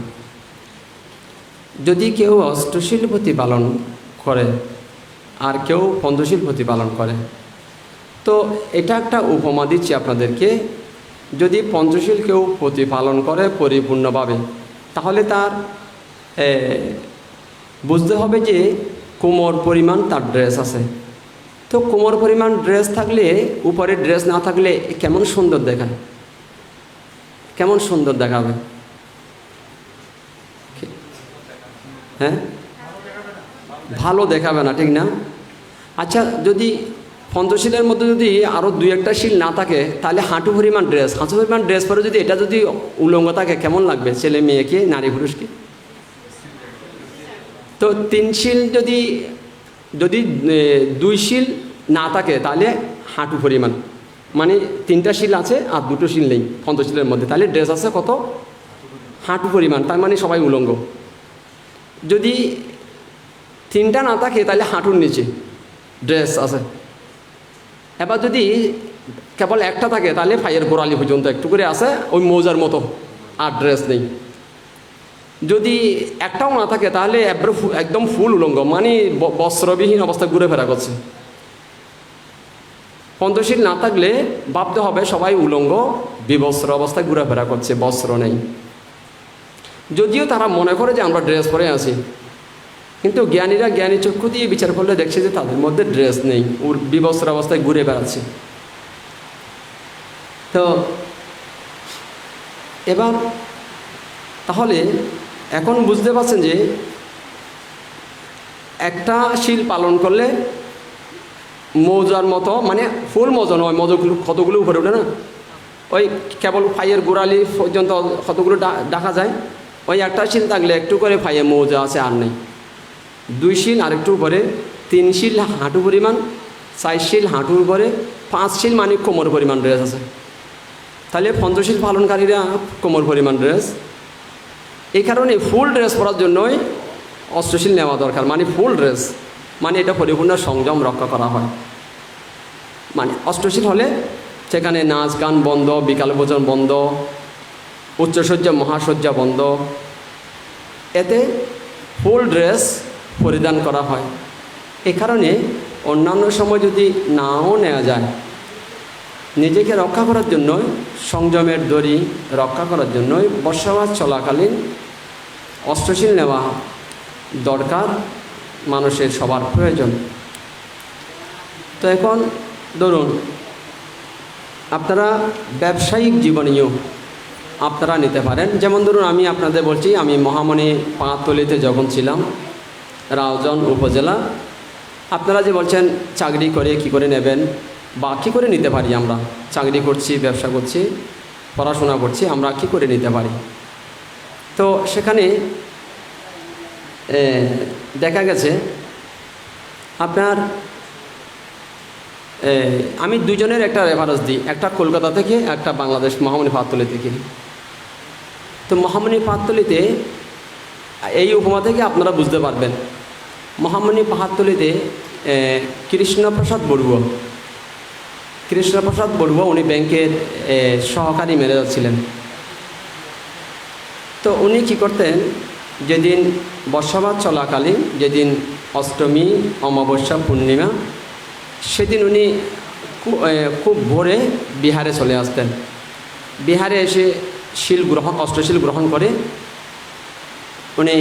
যদি কেউ অষ্টশীল প্রতিপালন করে আর কেউ পঞ্চশীল প্রতিপালন করে, তো এটা একটা উপমা দিচ্ছি আপনাদেরকে। যদি পঞ্চশীল কেউ প্রতিপালন করে পরিপূর্ণভাবে, তাহলে তার বুঝতে হবে যে কোমর পরিমাণ তার ড্রেস আছে। তো কোমর পরিমাণ ড্রেস থাকলে, উপরে ড্রেস না থাকলে কেমন সুন্দর দেখায়, কেমন সুন্দর দেখাবে? হ্যাঁ, ভালো দেখাবে না, ঠিক না? আচ্ছা, যদি পঞ্চশীলের মধ্যে যদি আরও 2-1টা শিল না থাকে, তাহলে হাঁটু পরিমাণ ড্রেস পরে যদি এটা যদি উলঙ্গ থাকে, কেমন লাগবে ছেলে মেয়েকে, নারী পুরুষকে? তো 3 শিল যদি 2 শিল না থাকে, তাহলে হাঁটু পরিমাণ, মানে 3টা শিল আছে আর 2টো শিল নেই পঞ্চশীলের মধ্যে, তাহলে ড্রেস আছে কত? হাঁটু পরিমাণ, তার মানে সবাই উলঙ্গ। যদি 3টা না থাকে, তাহলে হাঁটুর নিচে ড্রেস আছে। এবার যদি কেবল একটা থাকে, তাহলে পায়ের গোড়ালি পর্যন্ত একটু করে আছে, ওই মৌজার মতো, আর ড্রেস নেই। যদি একটাও না থাকে, তাহলে একদম ফুল উলঙ্গ, মানে বস্ত্রবিহীন অবস্থায় ঘুরে ফেরা করছে। পঞ্চশীল না থাকলে ভাবতে হবে সবাই উলঙ্গ, বিবস্ত্র অবস্থায় ঘোরাফেরা করছে, বস্ত্র নেই। যদিও তারা মনে করে যে আমরা ড্রেস পরে আছি, কিন্তু জ্ঞানীরা জ্ঞানী চক্ষু দিয়ে বিচার করলে দেখছে যে তাদের মধ্যে ড্রেস নেই, বিবস্ত্র অবস্থায় ঘুরে বেড়াচ্ছে। তো এবার তাহলে এখন বুঝতে পারছেন যে একটা শিল পালন করলে মৌজার মতো, মানে ফুল মৌজা নয়, মৌজাগুলো কতগুলো উপরে ওঠে না, ওই কেবল পায়ের গোড়ালি পর্যন্ত কতগুলো দেখা যায়। ওই একটা শিল থাকলে একটু করে পায়ে মৌজা আছে, আর নেই। 2 শিল আর একটু উপরে, 3 শিল হাঁটু পরিমাণ, 4 শিল হাঁটুর উপরে, 5 শিল মানে কোমর পরিমাণ ড্রেস আছে। তাহলে পঞ্চশীল পালনকারীরা কোমর পরিমাণ ড্রেস। এই কারণে ফুল ড্রেস পরার জন্যই অষ্টশীল নেওয়া দরকার, মানে ফুল ড্রেস, মানে এটা পরিপূর্ণ সংযম রক্ষা করা হয়। মানে অষ্টশীল হলে সেখানে নাচ গান বন্ধ, বিকাল ভোজন বন্ধ, উচ্চসজ্জা মহাসজ্জা বন্ধ, এতে ফুল ড্রেস পরিধান করা হয়। এ কারণে অন্যান্য সময় যদি নাও নেওয়া যায়, নিজেকে রক্ষা করার জন্য, সংযমের দড়ি রক্ষা করার জন্যই বর্ষাবাস চলাকালীন অষ্টশীল নেওয়া দরকার, মানুষের সবার প্রয়োজন। তো এখন ধরুন আপনারা ব্যবসায়িক জীবনেও আপনারা নিতে পারেন। যেমন ধরুন আমি আপনাদের বলছি, আমি মহামণি পাঁচতলিতে যখন ছিলাম, রাউজান উপজেলা, আপনারা যে বলছেন চাকরি করে কি করে নেবেন বা কী করে নিতে পারি, আমরা চাকরি করছি, ব্যবসা করছি, পড়াশোনা করছি, আমরা কি করে নিতে পারি? তো সেখানে দেখা গেছে আপনার আমি দুজনের একটা রেফারেন্স দিই, একটা কলকাতা থেকে, একটা বাংলাদেশ মহামণি পাঁচতলি থেকে। তো মহামণি পাঁচতলিতে এই উপমা থেকে আপনারা বুঝতে পারবেন। মহামণি পাহাড়তলিতে কৃষ্ণপ্রসাদ বড়ুয়া উনি ব্যাংকের সহকারী ম্যানেজার ছিলেন। তো উনি কী করতেন, যেদিন বর্ষাবাস চলাকালীন, যেদিন অষ্টমী, অমাবস্যা, পূর্ণিমা, সেদিন উনি খুব ভোরে বিহারে চলে আসতেন। বিহারে এসে অষ্টশীল গ্রহণ করে উনি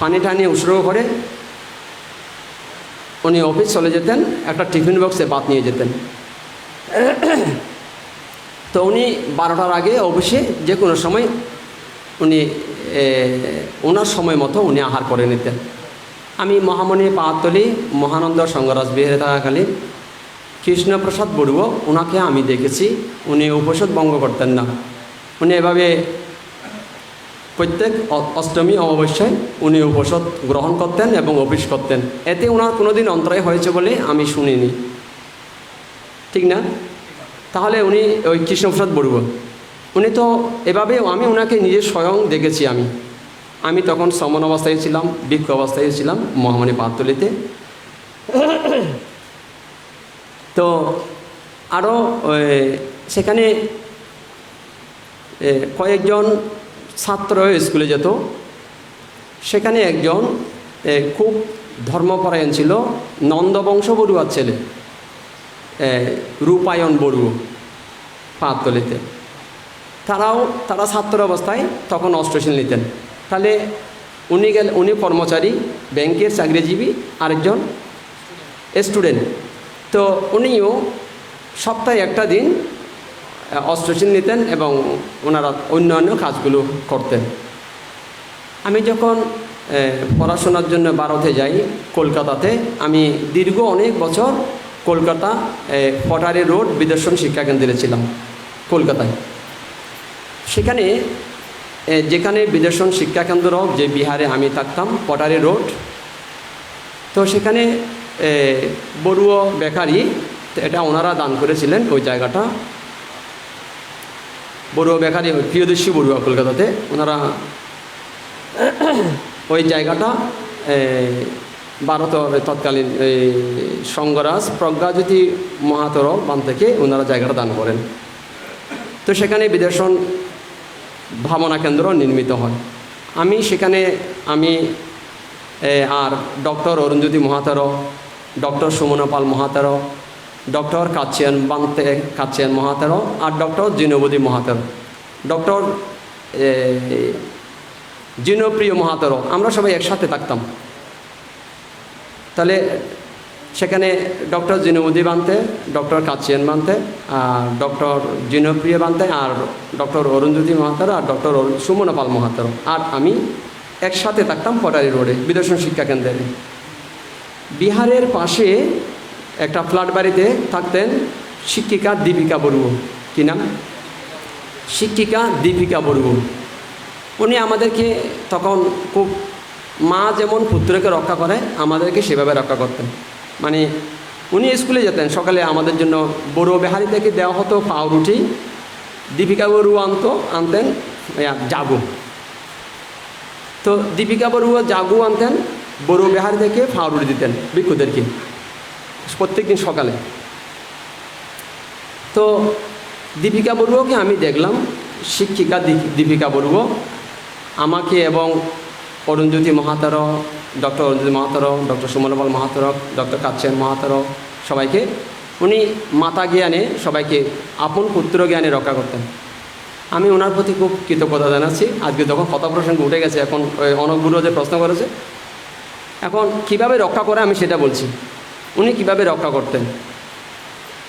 পানি টানি উৎসর্গ করে উনি অফিস চলে যেতেন, একটা টিফিন বক্সে ভাত নিয়ে যেতেন। তো উনি 12টার আগে অফিসে যে কোনো সময় উনি ওনার সময় মতো উনি আহার করে নিতেন। আমি মহামণি পাহাড়তলি মহানন্দ সঙ্গরাজ বিহারে থাকাকালীন কৃষ্ণপ্রসাদ বড়ুয়া ওনাকে আমি দেখেছি, উনি উপোষদ ভঙ্গ করতেন না। উনি এভাবে প্রত্যেক অষ্টমী অমাবস্যায় উনি উপোষদ গ্রহণ করতেন এবং অফিস করতেন। এতে ওনার কোনোদিন অন্তরায় হয়েছে বলে আমি শুনিনি, ঠিক না? তাহলে উনি ওই কৃষ্ণপ্রসাদ বড়ুয়া উনি তো এভাবে, আমি ওনাকে নিজে স্বয়ং দেখেছি। আমি তখন শ্রমণ অবস্থায় ছিলাম, ভিক্ষু অবস্থায় ছিলাম মহামণি পাহাড়তলিতে। তো আরও সেখানে কয়েকজন ছাত্র স্কুলে যেত। সেখানে একজন খুব ধর্মপরায়ণ ছিল, নন্দবংশ বড়ুয়ার ছেলে, রূপায়ণ বড়ুয়া পাতলিতে। তারা ছাত্র অবস্থায় তখন অষ্টশীল নিতেন। তাহলে উনি কর্মচারী, ব্যাংকের চাকরিজীবী, আরেকজন স্টুডেন্ট। তো উনিও সপ্তাহে একটা দিন অষ্টশীল নিতেন এবং ওনারা অন্যান্য কাজগুলো করতেন। আমি যখন পড়াশোনার জন্য ভারতে যাই কলকাতাতে, আমি দীর্ঘ অনেক বছর কলকাতা পটারি রোড বিদর্শন শিক্ষাকেন্দ্রে ছিলাম কলকাতায়। সেখানে যেখানে বিদর্শন শিক্ষাকেন্দ্র, যে বিহারে আমি থাকতাম পটারি রোড, তো সেখানে বড়ুয়া বেকারি, এটা ওনারা দান করেছিলেন ওই জায়গাটা। বড়ুয়া বেকারি, প্রিয়দর্শী বড়ুয়া কলকাতাতে, ওনারা ওই জায়গাটা ভারতের তৎকালীন সঙ্গরাজ প্রজ্ঞাজ্যোতি মহাতর বান থেকে ওনারা জায়গাটা দান করেন। তো সেখানে বিদর্শন ভাবনা কেন্দ্র নির্মিত হয়। আমি সেখানে আর ডক্টর অরুন্ধতী মহাতর, ডক্টর সুমনা পাল মহাতর, ডক্টর কাচ্চিয়ান মহাতর আর ডক্টর জিনবদী মহাতর, ডক্টর জিনপ্রিয় মহাতর, আমরা সবাই একসাথে থাকতাম। তাহলে সেখানে ডক্টর জিনবদী বানতে, ডক্টর কাচ্চিয়ান বানতে, আর ডক্টর জিনপ্রিয় বানতে, আর ডক্টর অরুন্ধতী মহাতর, আর ডক্টর সুমনা পাল মহাতর, আর আমি একসাথে থাকতাম পটারি রোডে বিদর্শন শিক্ষাকেন্দ্রে। বিহারের পাশে একটা ফ্ল্যাট বাড়িতে থাকতেন শিক্ষিকা দীপিকা বড়ুয়া। কী নাম? শিক্ষিকা দীপিকা বড়ুয়া। উনি আমাদেরকে তখন খুব, মা যেমন পুত্রকে রক্ষা করে আমাদেরকে সেভাবে রক্ষা করতেন। মানে উনি স্কুলে যেতেন সকালে, আমাদের জন্য বড়ুয়া বেহারি থেকে দেওয়া হতো পাউরুটি, দীপিকা বড়ুয়া আনতেন জাগু। তো দীপিকা বড়ুয়া জাগু আনতেন, বড়ুয়া বেহারি থেকে পাউরুটি দিতেন ভিক্ষুদেরকে প্রত্যেক দিন সকালে। তো দীপিকা বড়ুয়াকে আমি দেখলাম, শিক্ষিকা দীপিকা বড়ুয়া আমাকে এবং অরুন্ধতী মহাতর, ডক্টর অরুন্ধতী মহাতর, ডক্টর সুমনপাল মহাতর, ডক্টর কাচ্চিয়ান মহাতর, সবাইকে উনি মাতা জ্ঞানে, সবাইকে আপন পুত্র জ্ঞানে রক্ষা করতেন। আমি ওনার প্রতি খুব কৃতজ্ঞতা জানাচ্ছি। আজকে যখন কথা প্রসঙ্গ উঠে গেছে, এখন অনেকগুলো যে প্রশ্ন করেছে, এখন কিভাবে রক্ষা করে আমি সেটা বলছি। উনি কিভাবে রক্ষা করতেন,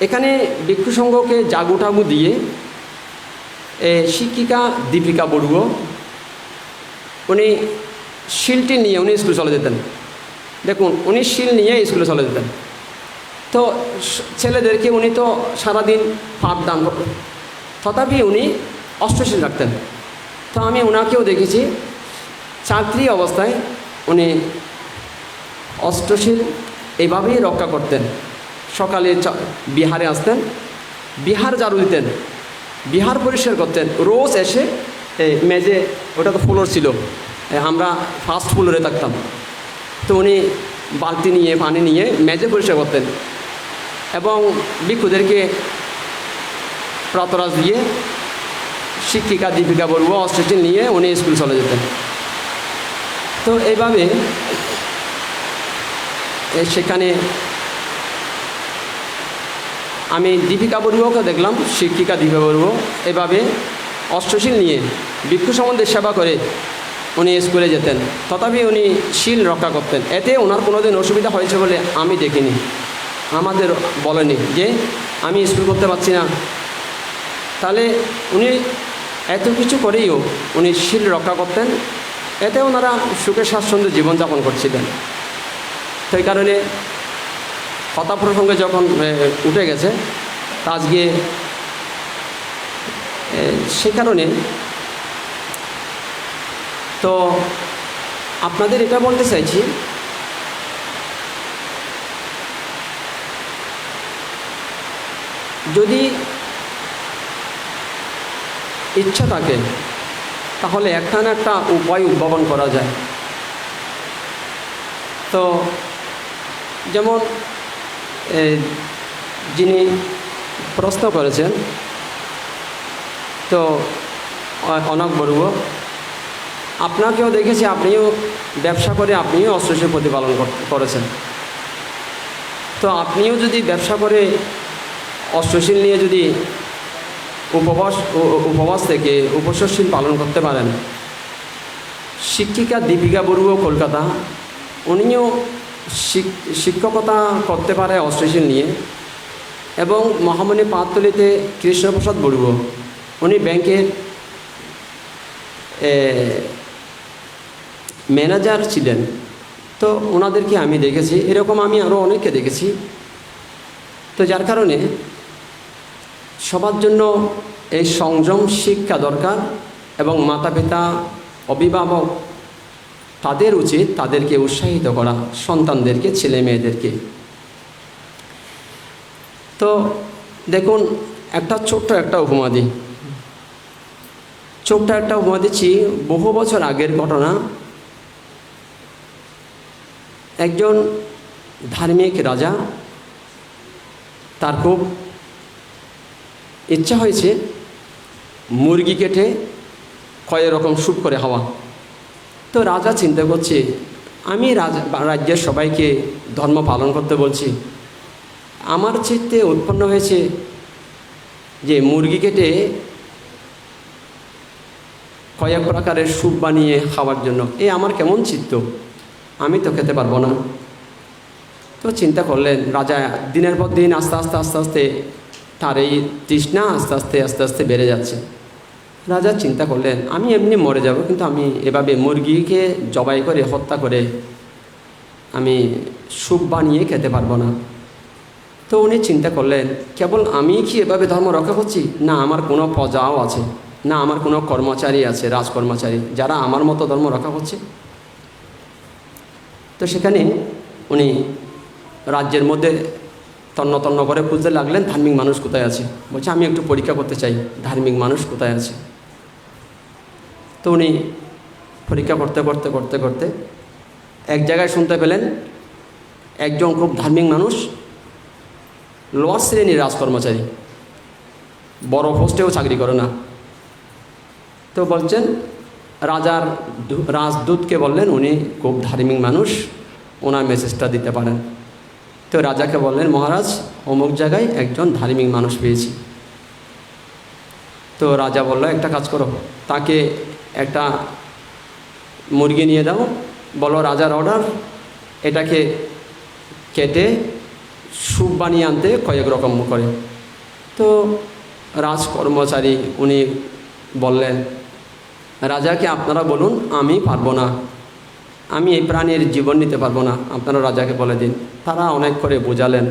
এখানে ভিক্ষু সংঘকে জাগু টাগু দিয়ে শিক্ষিকা দীপিকা বড়ুয়া উনি শিলটি নিয়ে উনি স্কুলে চলে যেতেন। দেখুন, উনি শিল নিয়ে স্কুলে চলে যেতেন। তো ছেলেদেরকে উনি তো সারাদিন পাঠ দান করতেন, তথাপি উনি অষ্টশীল রাখতেন। তো আমি ওনাকেও দেখেছি চাকরি অবস্থায় উনি অষ্টশীল এইভাবেই রক্ষা করতেন। সকালে বিহারে আসতেন, বিহার ঝাড়ু দিতেন, বিহার পরিষ্কার করতেন। রোজ এসে মেজে, ওটা তো ফ্লোর ছিল, আমরা ফার্স্ট ফ্লোরে থাকতাম, তো উনি বালতি নিয়ে পানি নিয়ে মেজে পরিষ্কার করতেন এবং ভিক্ষুদেরকে প্রাতরাশ দিয়ে শিক্ষিকা দীপিকা বড়ুয়া অষ্টশীল নিয়ে উনি স্কুল চলে যেতেন। তো এইভাবে সেখানে আমি দীপিকা বড়ুয়াকে দেখলাম, শিক্ষিকা দীপিকা বড়ুয়া এভাবে অষ্টশীল নিয়ে ভিক্ষু সম্বন্ধে সেবা করে উনি স্কুলে যেতেন, তথাপি উনি শিল রক্ষা করতেন। এতে ওনার কোনোদিন অসুবিধা হয়েছে বলে আমি দেখিনি, আমাদের বলেনি যে আমি স্কুল করতে পারছি না। তাহলে উনি এত কিছু করেও উনি শিল রক্ষা করতেন, এতে ওনারা সুখে স্বাচ্ছন্দ্যে জীবনযাপন করছিলেন। সেই কারণে কথা প্রসঙ্গে যখন উঠে গেছে, আজকে সে কারণে তো আপনাদের এটা বলতে চাইছি, যদি ইচ্ছা থাকে তাহলে একটা না একটা উপায় উদ্ভাবন করা যায়। তো যেমন যিনি প্রশ্ন করেছেন, তো অনক বড়ুব, আপনাকেও দেখেছি, আপনিও ব্যবসা করে আপনিও অস্ত্রশীল প্রতিপালন করেছেন। তো আপনিও যদি ব্যবসা করে অস্ত্রশীল নিয়ে যদি উপবাস থেকে উপসশীল পালন করতে পারেন, শিক্ষিকা দীপিকা বড়ুয়া কলকাতা, উনিও শিক্ষকতা করতে পারে অস্ত্রশীল নিয়ে। এবং মহামণি পাঁচতলিতে কৃষ্ণপ্রসাদ বড়ুয়া, উনি ব্যাংকের ম্যানেজার ছিলেন। তো ওনাদেরকে আমি দেখেছি, এরকম আমি আরও অনেককে দেখেছি। তো যার কারণে সবার জন্য এই সংযম শিক্ষা দরকার, এবং মাতা পিতা অভিভাবক তাদের উচিত তাদেরকে উৎসাহিত করা, সন্তানদেরকে, ছেলে মেয়েদেরকে। তো দেখুন, ছোট্ট একটা উপমা দিই। ছোট্ট একটা উপমা দিচ্ছি, বহু বছর আগের ঘটনা। একজন ধার্মিক রাজা, তার খুব ইচ্ছা হয়েছে মুরগি কেটে কয়েক রকম স্যুপ করে খাওয়া। তো রাজা চিন্তা করছে, আমি রাজ্যের সবাইকে ধর্ম পালন করতে বলছি, আমার চিত্তে উৎপন্ন হয়েছে যে মুরগি কেটে কয়েক প্রকারের স্যুপ বানিয়ে খাওয়ার জন্য। আমার কেমন চিত্ত, আমি তো খেতে পারবো না। তো চিন্তা করলেন রাজা, দিনের পর দিন আস্তে আস্তে তার এই তৃষ্ণা আস্তে আস্তে বেড়ে যাচ্ছে। রাজা চিন্তা করলেন, আমি এমনি মরে যাব, কিন্তু আমি এভাবে মুরগিকে জবাই করে হত্যা করে আমি স্যুপ বানিয়ে খেতে পারবো না। তো উনি চিন্তা করলেন, কেবল আমি কি এভাবে ধর্ম রক্ষা করছি? না, আমার কোনো প্রজাও আছে, না আমার কোনো কর্মচারী আছে, রাজকর্মচারী, যারা আমার মতো ধর্ম রক্ষা করছে। তো সেখানে উনি রাজ্যের মধ্যে তন্ন করে খুঁজতে লাগলেন ধার্মিক মানুষ কোথায় আছে। বলছে, আমি একটু পরীক্ষা করতে চাই ধার্মিক মানুষ কোথায় আছে। তো উনি পরীক্ষা করতে এক জায়গায় শুনতে পেলেন একজন খুব ধার্মিক মানুষ, লোয়ার শ্রেণীর রাজকর্মচারী, বড় পোস্টেও চাকরি করে না। তো বলছেন, রাজদূতকে বললেন উনি খুব ধার্মিক মানুষ, ওনার মেসেজটা দিতে পারেন। তো রাজাকে বললেন, মহারাজ অমুক জায়গায় একজন ধার্মিক মানুষ পেয়েছি। তো রাজা বলল, একটা কাজ করো, তাকে একটা মুরগি নিয়ে দাও, বলো রাজার অর্ডার, এটাকে কেটে স্যুপ বানিয়ে আনতে কয়েক রকম করে। তো রাজকর্মচারী উনি বললেন, রাজাকে আপনারা বলুন আমি পারবো না, আমি এই প্রাণীর জীবন নিতে পারবো না, আপনারা রাজাকে বলে দিন। তারা অনেক করে বোঝালেন।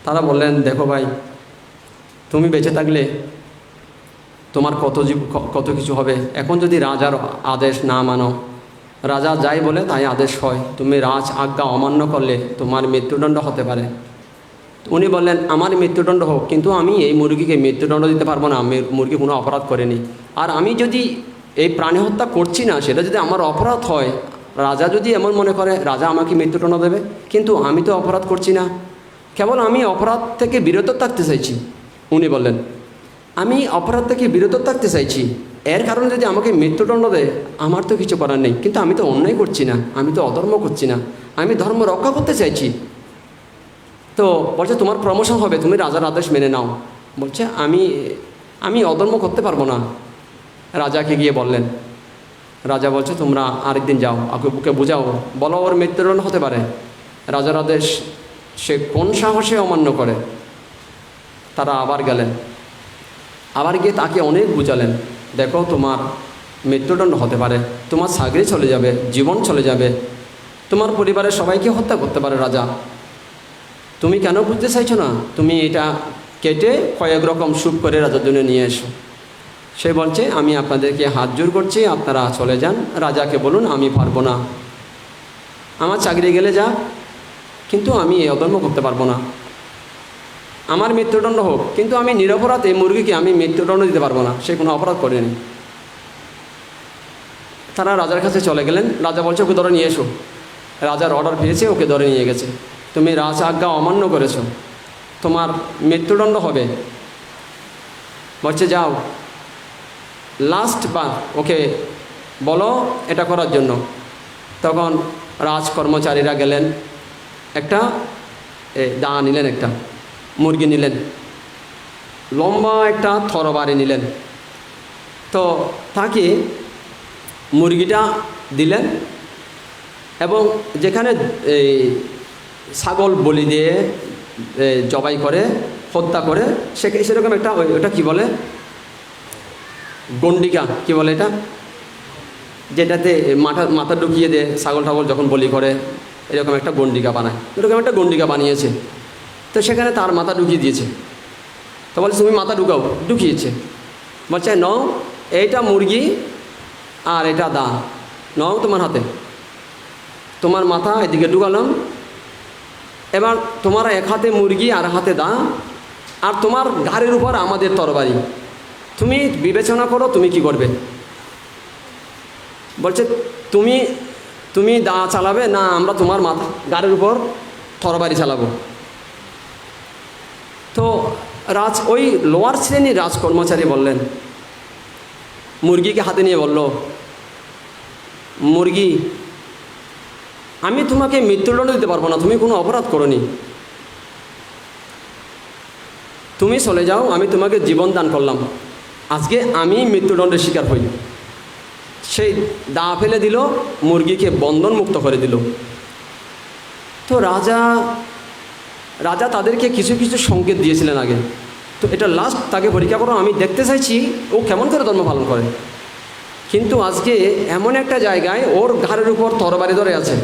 তারা বললেন, দেখো ভাই, তুমি বেঁচে থাকলে তোমার কত কিছু হবে। এখন যদি রাজার আদেশ না মানো, রাজা যাই বলে তাই আদেশ হয়, তুমি রাজ আজ্ঞা অমান্য করলে তোমার মৃত্যুদণ্ড হতে পারে। উনি বললেন, আমার মৃত্যুদণ্ড হোক, কিন্তু আমি এই মুরগিকে মৃত্যুদণ্ড দিতে পারবো না, আমি মুরগি কোনো অপরাধ করেনি। আর আমি যদি এই প্রাণী হত্যা করছি না, সেটা যদি আমার অপরাধ হয়, রাজা যদি এমন মনে করে, রাজা আমাকে মৃত্যুদণ্ড দেবে, কিন্তু আমি তো অপরাধ করছি না, কেবল আমি অপরাধ থেকে বিরত থাকতে চাইছি। উনি বললেন, আমি অপরাধ থেকে বিরত থাকতে চাইছি, এর কারণে যদি আমাকে মৃত্যুদণ্ড দেয় আমার তো কিছু করার নেই, কিন্তু আমি তো অন্যায় করছি না, আমি তো অধর্ম করছি না, আমি ধর্ম রক্ষা করতে চাইছি। তো বলছে, তোমার প্রমোশন হবে, তুমি রাজার আদেশ মেনে নাও। বলছে, আমি অধর্ম করতে পারবো না। রাজাকে গিয়ে বললেন, রাজা বলছে, তোমরা আরেকদিন যাও, ওকে বোঝাও, বলো ওর মৃত্যুদণ্ড হতে পারে। রাজার আদেশ সে কোন সাহসে অমান্য করে। তারা আবার গেলেন, আবার গিয়ে তাকে অনেক বুঝালেন, দেখো তোমার মৃত্যুদণ্ড হতে পারে, তোমার চাকরি চলে যাবে, জীবন চলে যাবে, তোমার পরিবারের সবাইকে হত্যা করতে পারে রাজা। তুমি কেন বুঝতে চাইছো না? তুমি এটা কেটে কয়েক রকম স্যুপ করে রাজার জন্য নিয়ে এসো। সে বলছে, আমি আপনাদেরকে হাত জোর করছি, আপনারা চলে যান, রাজাকে বলুন আমি পারবো না, আমার চাকরি গেলে যা, কিন্তু আমি এই অধর্ম করতে পারবো না। আমার মৃত্যুদণ্ড হোক, কিন্তু আমি নিরপরাধ এই মুরগিকে আমি মৃত্যুদণ্ড দিতে পারবো না, সে কোনো অপরাধ করেনি। তারা রাজার কাছে চলে গেলেন। রাজা বলছে, ওকে ধরে নিয়ে এসো। রাজার অর্ডার পেয়েছে, ওকে ধরে নিয়ে গেছে। তুমি রাজ আজ্ঞা অমান্য করেছো, তোমার মৃত্যুদণ্ড হবে। বলছে, যাও। লাস্ট বার ওকে বলো এটা করার জন্য। তখন রাজকর্মচারীরা গেলেন, একটা দা নিলেন, একটা মুরগি নিলেন, লম্বা একটা তরবারি নিলেন। তো তাকে মুরগিটা দিলেন এবং যেখানে এই ছাগল বলি দিয়ে জবাই করে হত্যা করে সেরকম একটা ওটা কি বলে, গন্ডিকা কি বলে এটা, যেটাতে মাথা ঢুকিয়ে দেয় ছাগল টাগল যখন বলি করে, এরকম একটা গন্ডিকা বানায়, এরকম একটা গন্ডিকা বানিয়েছে। তো সেখানে তার মাথা ঢুকিয়ে দিয়েছে। তো বলছে তুমি মাথা ঢুকাও, ঢুকিয়েছে। বলছে নাও এইটা মুরগি আর এটা দা, নাও তোমার হাতে, তোমার মাথা এদিকে ঢুকালাম, এবার তোমার এক হাতে মুরগি আর হাতে দা, আর তোমার ঘাড়ের উপর আমাদের তরবারি, তুমি বিবেচনা করো তুমি কি করবে। বলছে তুমি তুমি দা চালাবে না আমরা তোমার মাথা ঘাড়ের উপর তরবারি চালাবো। তো ওই লোয়ার শ্রেণীর রাজকর্মচারী বললেন, মুরগিকে হাতে নিয়ে বলল, মুরগি আমি তোমাকে মৃত্যুদণ্ড দিতে পারবো না, তুমি কোনো অপরাধ করোনি, তুমি চলে যাও, আমি তোমাকে জীবন দান করলাম, আজকে আমি মৃত্যুদণ্ডের শিকার হই। সেই দা ফেলে দিল, মুরগিকে বন্ধন মুক্ত করে দিল। তো রাজা তাদেরকে কিছু কিছু সংকেত দিয়েছিলেন আগে। তো এটা লাস্ট তাকে পরীক্ষা করো, আমি দেখতে চাইছি ও কেমন করে ধর্ম পালন করে। কিন্তু আজকে এমন একটা জায়গায় ওর ঘাড়ের উপর তরবারি ধরে আছে,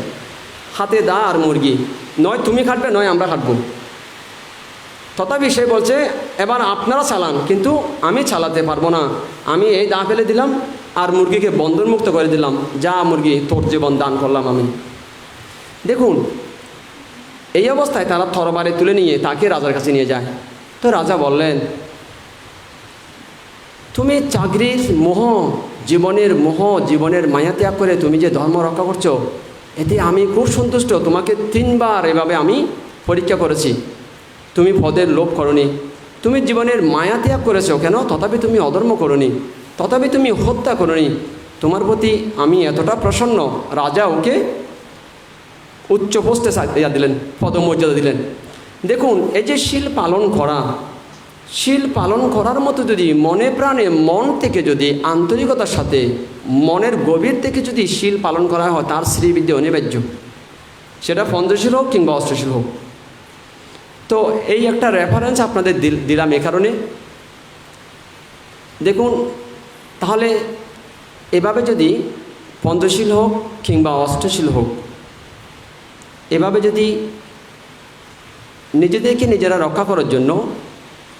হাতে দা আর মুরগি, নয় তুমি খাটবে নয় আমরা খাটবো। তথাপি সে বলছে এবার আপনারা চালান, কিন্তু আমি চালাতে পারবো না, আমি এই দা ফেলে দিলাম আর মুরগিকে বন্ধনমুক্ত করে দিলাম, যা মুরগি তোর জীবন দান করলাম আমি। দেখুন এই অবস্থায় তারা তরবারি তুলে নিয়ে তাকে রাজার কাছে নিয়ে যায়। তো রাজা বললেন, তুমি চাকরির মোহ, জীবনের মায়া ত্যাগ করে তুমি যে ধর্ম রক্ষা করছো, এতে আমি খুব সন্তুষ্ট। তোমাকে 3 বার এভাবে আমি পরীক্ষা করেছি, তুমি পদের লোভ করনি, তুমি জীবনের মায়া ত্যাগ করেছো কেন, তথাপি তুমি অধর্ম করনি, তথাপি তুমি হত্যা করনি, তোমার প্রতি আমি এতটা প্রসন্ন। রাজা ওকে উচ্চ পোস্টে দিলেন, পদমর্যাদা দিলেন। দেখুন এই যে শীল পালন করার মতো যদি মনে প্রাণে মন থেকে যদি আন্তরিকতার সাথে মনের গভীর থেকে যদি শীল পালন করা হয়, তার শ্রীবৃদ্ধি অনিবার্য, সেটা পঞ্চশীল হোক কিংবা অষ্টশীল হোক। তো এই একটা রেফারেন্স আপনাদের দিলাম এ কারণে। দেখুন তাহলে এভাবে যদি পঞ্চশীল হোক কিংবা অষ্টশীল হোক, এভাবে যদি নিজেদেরকে নিজেরা রক্ষা করার জন্য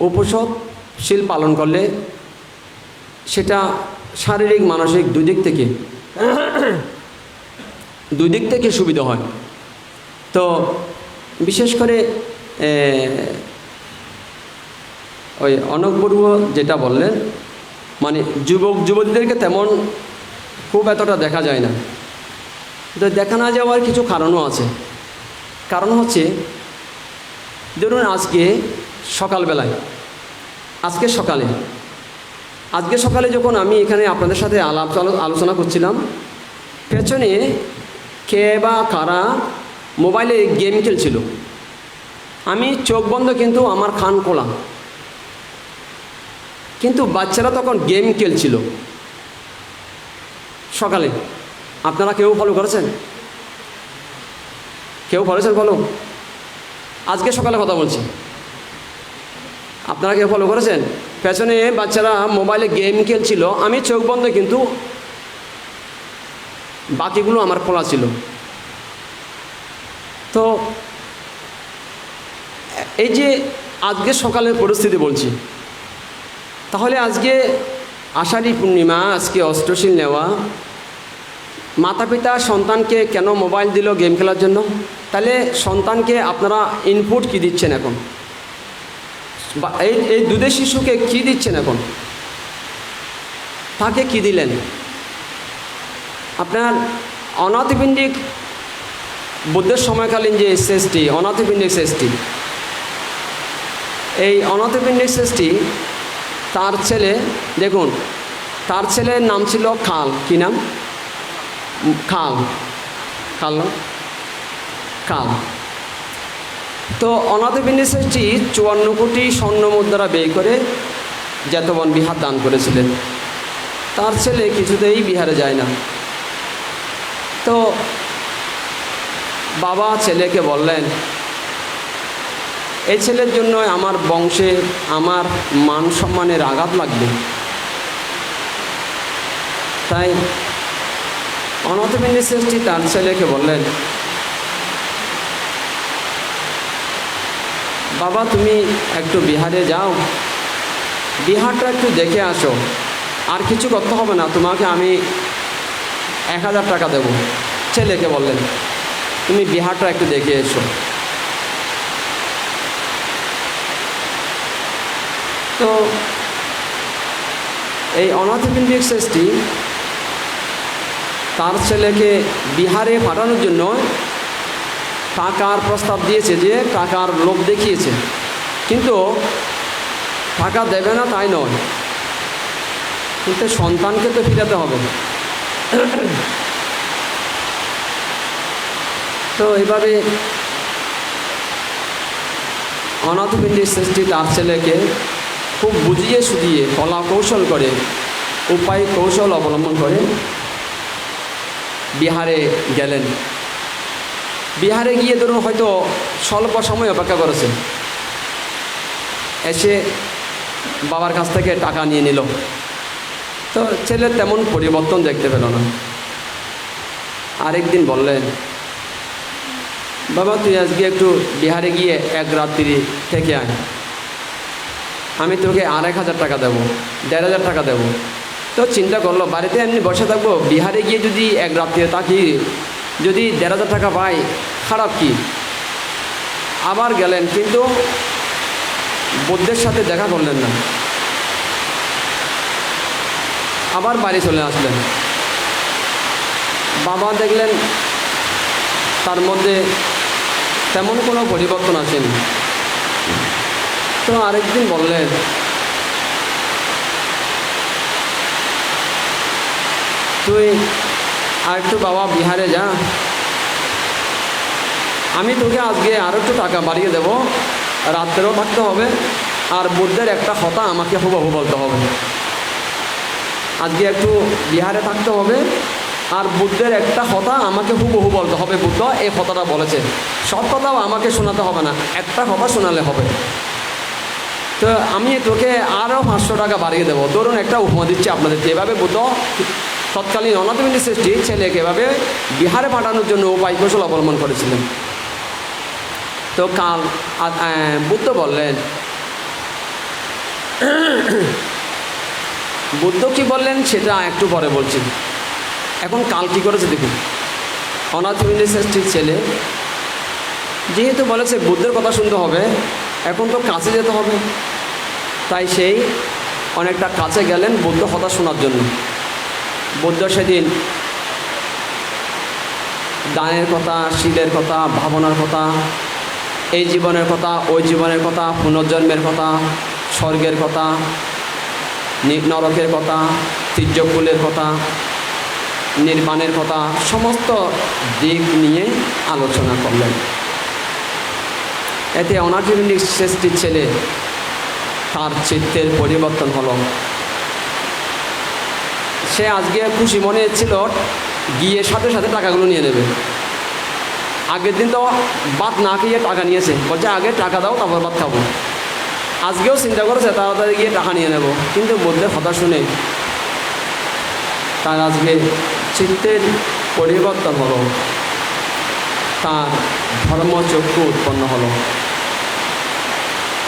উপসৎশীল পালন করলে সেটা শারীরিক মানসিক দুই দিক থেকে সুবিধা হয়। তো বিশেষ করে ওই অনক বড়ুয়া যেটা বললেন, মানে যুবতীদেরকে তেমন খুব এতটা দেখা যায় না। তো দেখা না যাওয়ার কিছু কারণও আছে। কারণ হচ্ছে ধরুন আজকে সকালে যখন আমি এখানে আপনাদের সাথে আলোচনা করছিলাম, পেছনে কে বা কারা মোবাইলে গেম খেলছিল, আমি চোখ বন্ধ কিন্তু আমার কান খোলা, কিন্তু বাচ্চারা তখন গেম খেলছিল সকালে। আপনারা কেউ ফলো করেছেন? ফলো? আজকে সকালে কথা বলছি, আপনারা কেউ ফলো করেছেন? পেছনে বাচ্চারা মোবাইলে গেম খেলছিল, আমি চোখ বন্ধ কিন্তু বাকিগুলো আমার খোলা ছিল। তো এই যে আজকে সকালের পরিস্থিতি বলছি, তাহলে আজকে আষাঢ়ী পূর্ণিমা, আজকে অষ্টশীল নেওয়া, মাতা পিতা সন্তানকে কেন মোবাইল দিল গেম খেলার জন্য? তাহলে সন্তানকে আপনারা ইনপুট কি দিচ্ছেন এখন? বা এই দুধের শিশুকে কি দিচ্ছেন এখন? তাকে কি দিলেন? আপনার অনাথপিণ্ডিক বুদ্ধের সময়কালীন যে শেষটি, অনাথপিণ্ডিক শেষটি, এই অনাথপিণ্ডিক শেষটি তার ছেলে দেখুন তার ছেলের নাম ছিল খাল। কি নাম? খাল। খাল না? খাল। তো অনাথ বিন শ্রেষ্ঠী 54 কোটি স্বর্ণ মুদ্রা ব্যয় করে জেতবন বিহার দান করেছিলেন। তার ছেলে কিছুতেই বিহারে যায় না। তো বাবা ছেলেকে বললেন, এই ছেলের জন্য আমার বংশে আমার মান সম্মানের আঘাত লাগবে। তাই অনাথ বিন শ্রেষ্ঠী তার ছেলেকে বললেন, বাবা তুমি একটু বিহারে যাও, বিহারটা একটু দেখে আসো, আর কিছু করতে হবে না, তোমাকে আমি 1000 টাকা দেব। ছেলেকে বললেন, তুমি বিহারটা একটু দেখে এসো। তো এই অনাথ বিন শ্রেষ্ঠী তার ছেলেকে বিহারে পাঠানোর জন্য টাকার প্রস্তাব দিয়েছে, যে টাকার লোভ দেখিয়েছে, কিন্তু টাকা দেবে না তাই নয়, কিন্তু সন্তানকে তো ফিরাতে হবে। তো এইভাবে অনাথ বিন শ্রেষ্ঠী তার ছেলেকে খুব বুঝিয়ে সুঝিয়ে কলা কৌশল করে, উপায় কৌশল অবলম্বন করে বিহারে গেলেন। বিহারে গিয়ে ধরুন হয়তো স্বল্প সময় অপেক্ষা করেছে, এসে বাবার কাছ থেকে টাকা নিয়ে নিল। তো ছেলে তেমন পরিবর্তন দেখতে পেল না। আরেকদিন বললেন, বাবা তুই আজকে একটু বিহারে গিয়ে 1 রাত্রি থেকে আয়, আমি তোকে 1000 টাকা দেবো, 1500 টাকা দেবো। তো চিন্তা করলো, বাড়িতে এমনি বসে থাকবো, বিহারে গিয়ে যদি 1 রাত্রি থাকি, যদি 1500 টাকা পাই, খারাপ কি? আবার গেলেন, কিন্তু বুদ্ধের সাথে দেখা করলেন না। আবার বাড়ি চলে আসলেন। বাবা দেখলেন তার মধ্যে তেমন কোনো পরিবর্তন আসেনি। তো আরেকদিন বললেন, তুই আর একটু বাবা বিহারে যা, আমি তোকে আজকে আরও একটু টাকা বাড়িয়ে দেব, রাত্রেও থাকতে হবে, আর বুদ্ধের একটা কথা আমাকে হুবহু বলতে হবে। আজকে একটু বিহারে থাকতে হবে, আর বুদ্ধের একটা কথা আমাকে হুবহু বলতে হবে। বুদ্ধ এই কথাটা বলেছে, সব কথাও আমাকে শোনাতে হবে না, একটা কথা শোনালে হবে। তো আমি তোকে আরও 500 টাকা বাড়িয়ে দেবো। ধরুন একটা উপমা দিচ্ছি আপনাদেরকে। এভাবে বুদ্ধ তৎকালীন অনাথ বিন শ্রেষ্ঠী ছেলেকে এভাবে বিহারে পাঠানোর জন্য উপায় কৌশল অবলম্বন করেছিলেন। তো কাল বুদ্ধ বললেন, বুদ্ধ কি বললেন সেটা একটু পরে বলছি। এখন কাল কি করেছে দেখুন। অনাথ বিন শ্রেষ্ঠীর ছেলে যেহেতু বলেছে বুদ্ধের কথা শুনতে হবে, এখন তো কাছে যেতে হবে, তাই সেই অনেকটা কাছে গেলেন বুদ্ধ কথা শোনার জন্য। বুদ্ধ সেদিন দানের কথা, শীলের কথা, ভাবনার কথা, এই জীবনের কথা, ওই জীবনের কথা, পুনর্জন্মের কথা, স্বর্গের কথা, নরকের কথা, তীর্যকুলের কথা, নির্বাণের কথা, সমস্ত দিক নিয়ে আলোচনা করলেন। এতে অনাথ বিন শ্রেষ্ঠীর ছেলে তার চিত্তের পরিবর্তন হলো। সে আজকে খুশি মনে ছিল, গিয়ে সাথে সাথে টাকাগুলো নিয়ে নেবে। আগের দিন তো ভাত না খেয়ে টাকা নিয়েছে, বলছে আগে টাকা দাও তারপর ভাত খাবো। আজকেও চিন্তা করেছে তাড়াতাড়ি গিয়ে টাকা নিয়ে নেব, কিন্তু বুদ্ধের কথা শুনে তার আজকে চিত্তের পরিবর্তন হলো, তার ধর্মচক্ষু উৎপন্ন হলো।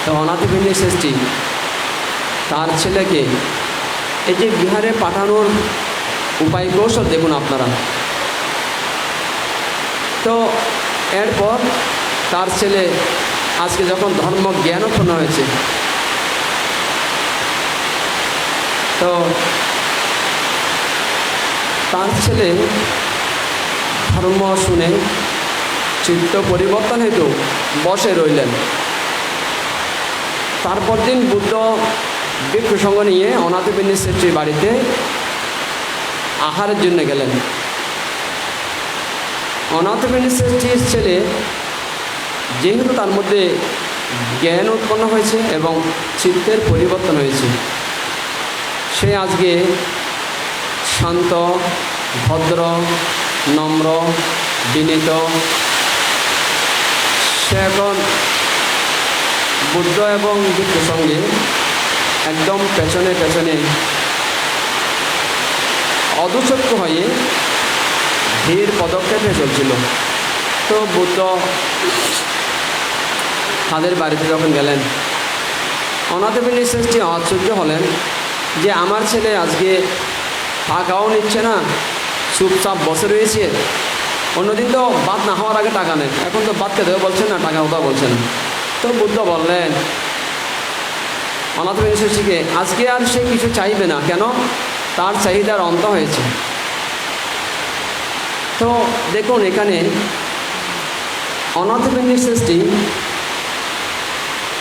তো অনাথ বিন শ্রেষ্ঠী তার ছেলেকে এই যে বিহারে পাঠানোর উপায় কৌশল দেখুন আপনারা। তো এরপর তার ছেলে আজকে যখন ধর্ম জ্ঞান উৎপন্ন হয়েছে, তো তার ছেলে ধর্ম শুনে চিত্ত পরিবর্তন হেতু বসে রইলেন। তারপর দিন বুদ্ধ ভিক্ষু সঙ্গ নিয়ে অনাথবিনী শ্রেষ্ঠীর বাড়িতে আহারের জন্য গেলেন। অনাথবিনী শ্রেষ্ঠীর ছেলে যেহেতু তার মধ্যে জ্ঞান উৎপন্ন হয়েছে এবং চিত্তের পরিবর্তন হয়েছে, সে আজকে শান্ত, ভদ্র, নম্র, বিনীত। সে এখন বুদ্ধ এবং ভিক্ষুর সঙ্গে একদম পেছনে পেছনে অধচক্র হয়ে ধীর পদক্ষেপে চলছিল। তো বুদ্ধ তাদের বাড়িতে যখন গেলেন, অনাথবিনী শ্রেষ্ঠী আশ্চর্য হলেন যে আমার ছেলে আজকে টাকাও নিচ্ছে না, চুপচাপ বসে রয়েছে। অন্যদিন তো ভাত না হওয়ার আগে টাকা নেন, এখন তো ভাত খেতেও বলছেন না, টাকা কোথাও বলছেন না। তো বুদ্ধ বললেন অনাথবিনী শ্রেষ্ঠীকে, আজকে আর সে কিছু চাইবে না, কেন? তার চাহিদার অন্ত হয়েছে। তো দেখুন, এখানে অনাথবিনী শ্রেষ্ঠী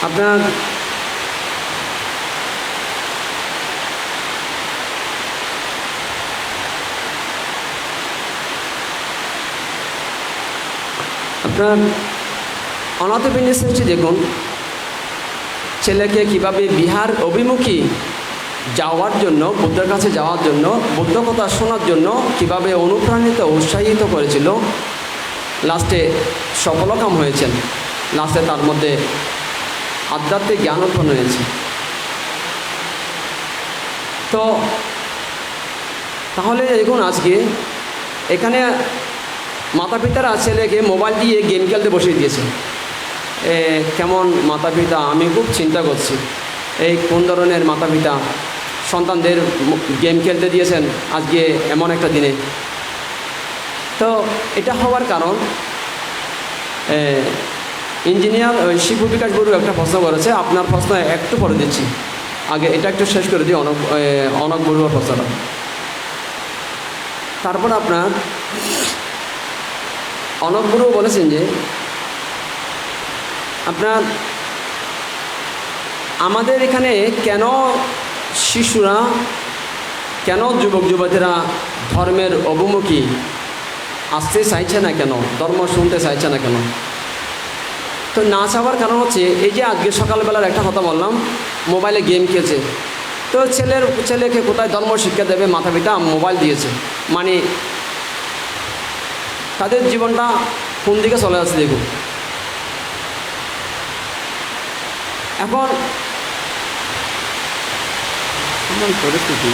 আপনার অনাথবিনী শ্রেষ্ঠী দেখুন ছেলেকে কিভাবে বিহার অভিমুখী যাওয়ার জন্য, বুদ্ধের কাছে যাওয়ার জন্য, বুদ্ধ কথা শোনার জন্য কিভাবে অনুপ্রাণিত, উৎসাহিত করেছিল। লাস্টে সফলকাম হয়েছেন। লাস্টে তার মধ্যে আধ্যাত্মিক জ্ঞান উৎপন্ন হয়েছে। তো তাহলে দেখুন, আজকে এখানে মাতা পিতারা ছেলেকে মোবাইল দিয়ে গেম খেলতে বসিয়ে দিয়েছে। কেমন মাতা পিতা, আমি খুব চিন্তা করছি। এই কোন ধরনের মাতা পিতা সন্তানদের গেম খেলতে দিয়েছেন আজকে এমন একটা দিনে? তো এটা হওয়ার কারণ, ইঞ্জিনিয়ার শিবু বিকাশ বড়ু একটা প্রশ্ন করেছে, আপনার প্রশ্ন একটু পরে দিচ্ছি, আগে এটা একটু শেষ করে দিই, অনক বড়ুয়ার প্রশ্নটা। তারপর আপনার অনক বড়ু বলেছেন যে আপনার আমাদের এখানে কেন শিশুরা, কেন যুবক যুবতীরা ধর্মের অভিমুখী আসতে চাইছে না, কেন ধর্ম শুনতে চাইছে না কেন? তো না চাওয়ার কারণ হচ্ছে এই যে আজকে সকালবেলার একটা কথা বললাম, মোবাইলে গেম খেলছে। তো ছেলেকে কোথায় ধর্ম শিক্ষা দেবে? মাতা পিতা মোবাইল দিয়েছে, মানে তাদের জীবনটা কোন দিকে চলে যাচ্ছে দেখুন। এখন পরিস্থিতি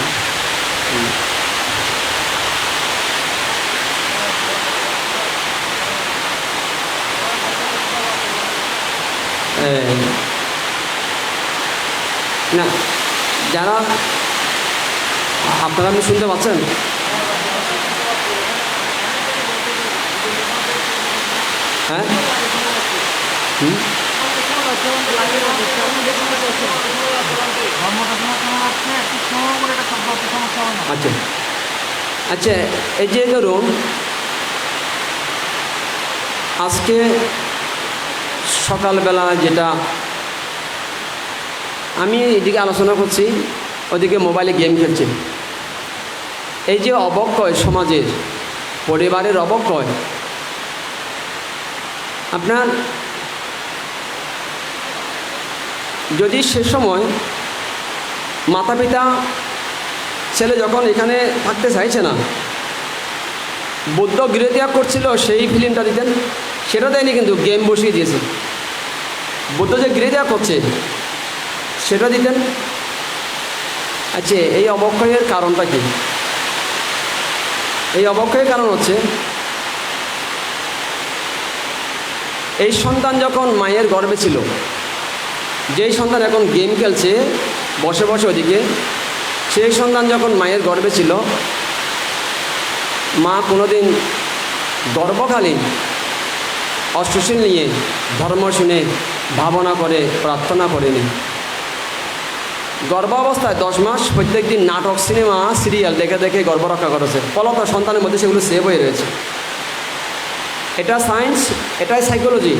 না, যারা আপনারা আপনি শুনতে পাচ্ছেন? হ্যাঁ, আচ্ছা আচ্ছা, এই যে ধরুন আজকে সকালবেলা যেটা আমি এদিকে আলোচনা করছি, ওদিকে মোবাইলে গেম খেলছে। এই যে অবক্ষয় সমাজের, পরিবারের অবক্ষয়, আপনার যদি সে সময় মাতা পিতা ছেলে যখন এখানে থাকতে চাইছে না, বুদ্ধ গৃহত্যাগ করছিল, সেই ফিল্মটা দিতেন। সেটা দেয়নি, কিন্তু গেম বসিয়ে দিয়েছে। বুদ্ধ যে গৃহত্যাগ করছে সেটা দিতেন। আচ্ছা, এই অবক্ষয়ের কারণটা কি? এই অবক্ষয়ের কারণ হচ্ছে এই সন্তান যখন মায়ের গর্ভে ছিল, যেই সন্তান এখন গেম খেলছে বসে বসে ওদিকে, সেই সন্তান যখন মায়ের গর্ভে ছিল, মা কোনোদিন গর্ভকালীন অশ্বশীল নিয়ে ধর্ম শুনে ভাবনা করে প্রার্থনা করেনি। গর্ভাবস্থায় 10 মাস প্রত্যেক দিন নাটক, সিনেমা, সিরিয়াল দেখে দেখে গর্ভ রক্ষা করেছে, ফলত সন্তানের মধ্যে সেগুলো সেভ হয়ে রয়েছে। এটা সায়েন্স, এটাই সাইকোলজি।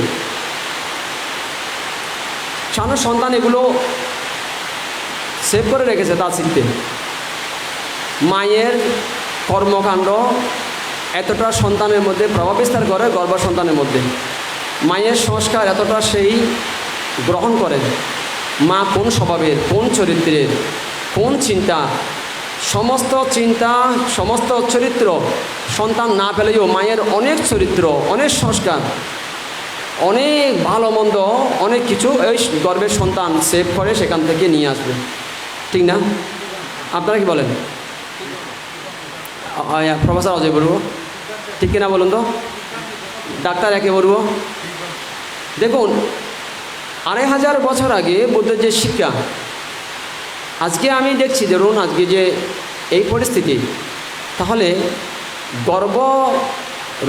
সাধারণ সন্তান এগুলো সেভ করে রেখেছে তার চিত্তে। মায়ের কর্মকাণ্ড এতটা সন্তানের মধ্যে প্রভাব বিস্তার করে, গর্ভ সন্তানের মধ্যে মায়ের সংস্কার এতটা সেই গ্রহণ করে। মা কোন স্বভাবের, কোন চরিত্রের, কোন চিন্তা, সমস্ত চিন্তা, সমস্ত চরিত্র সন্তান না পেলেও মায়ের অনেক চরিত্র, অনেক সংস্কার, অনেক ভালো মন্দ, অনেক কিছু এই গর্ভের সন্তান সেভ করে সেখান থেকে নিয়ে আসবে। ঠিক না? আপনারা কি বলেন? প্রফেসর অজয় বলবো, ঠিক কিনা বলুন তো? ডাক্তার একে বলবো। দেখুন, 2500 বছর আগে বুদ্ধের যে শিক্ষা, আজকে আমি দেখছি ধরুন আজকে যে এই পরিস্থিতি, তাহলে গর্ভ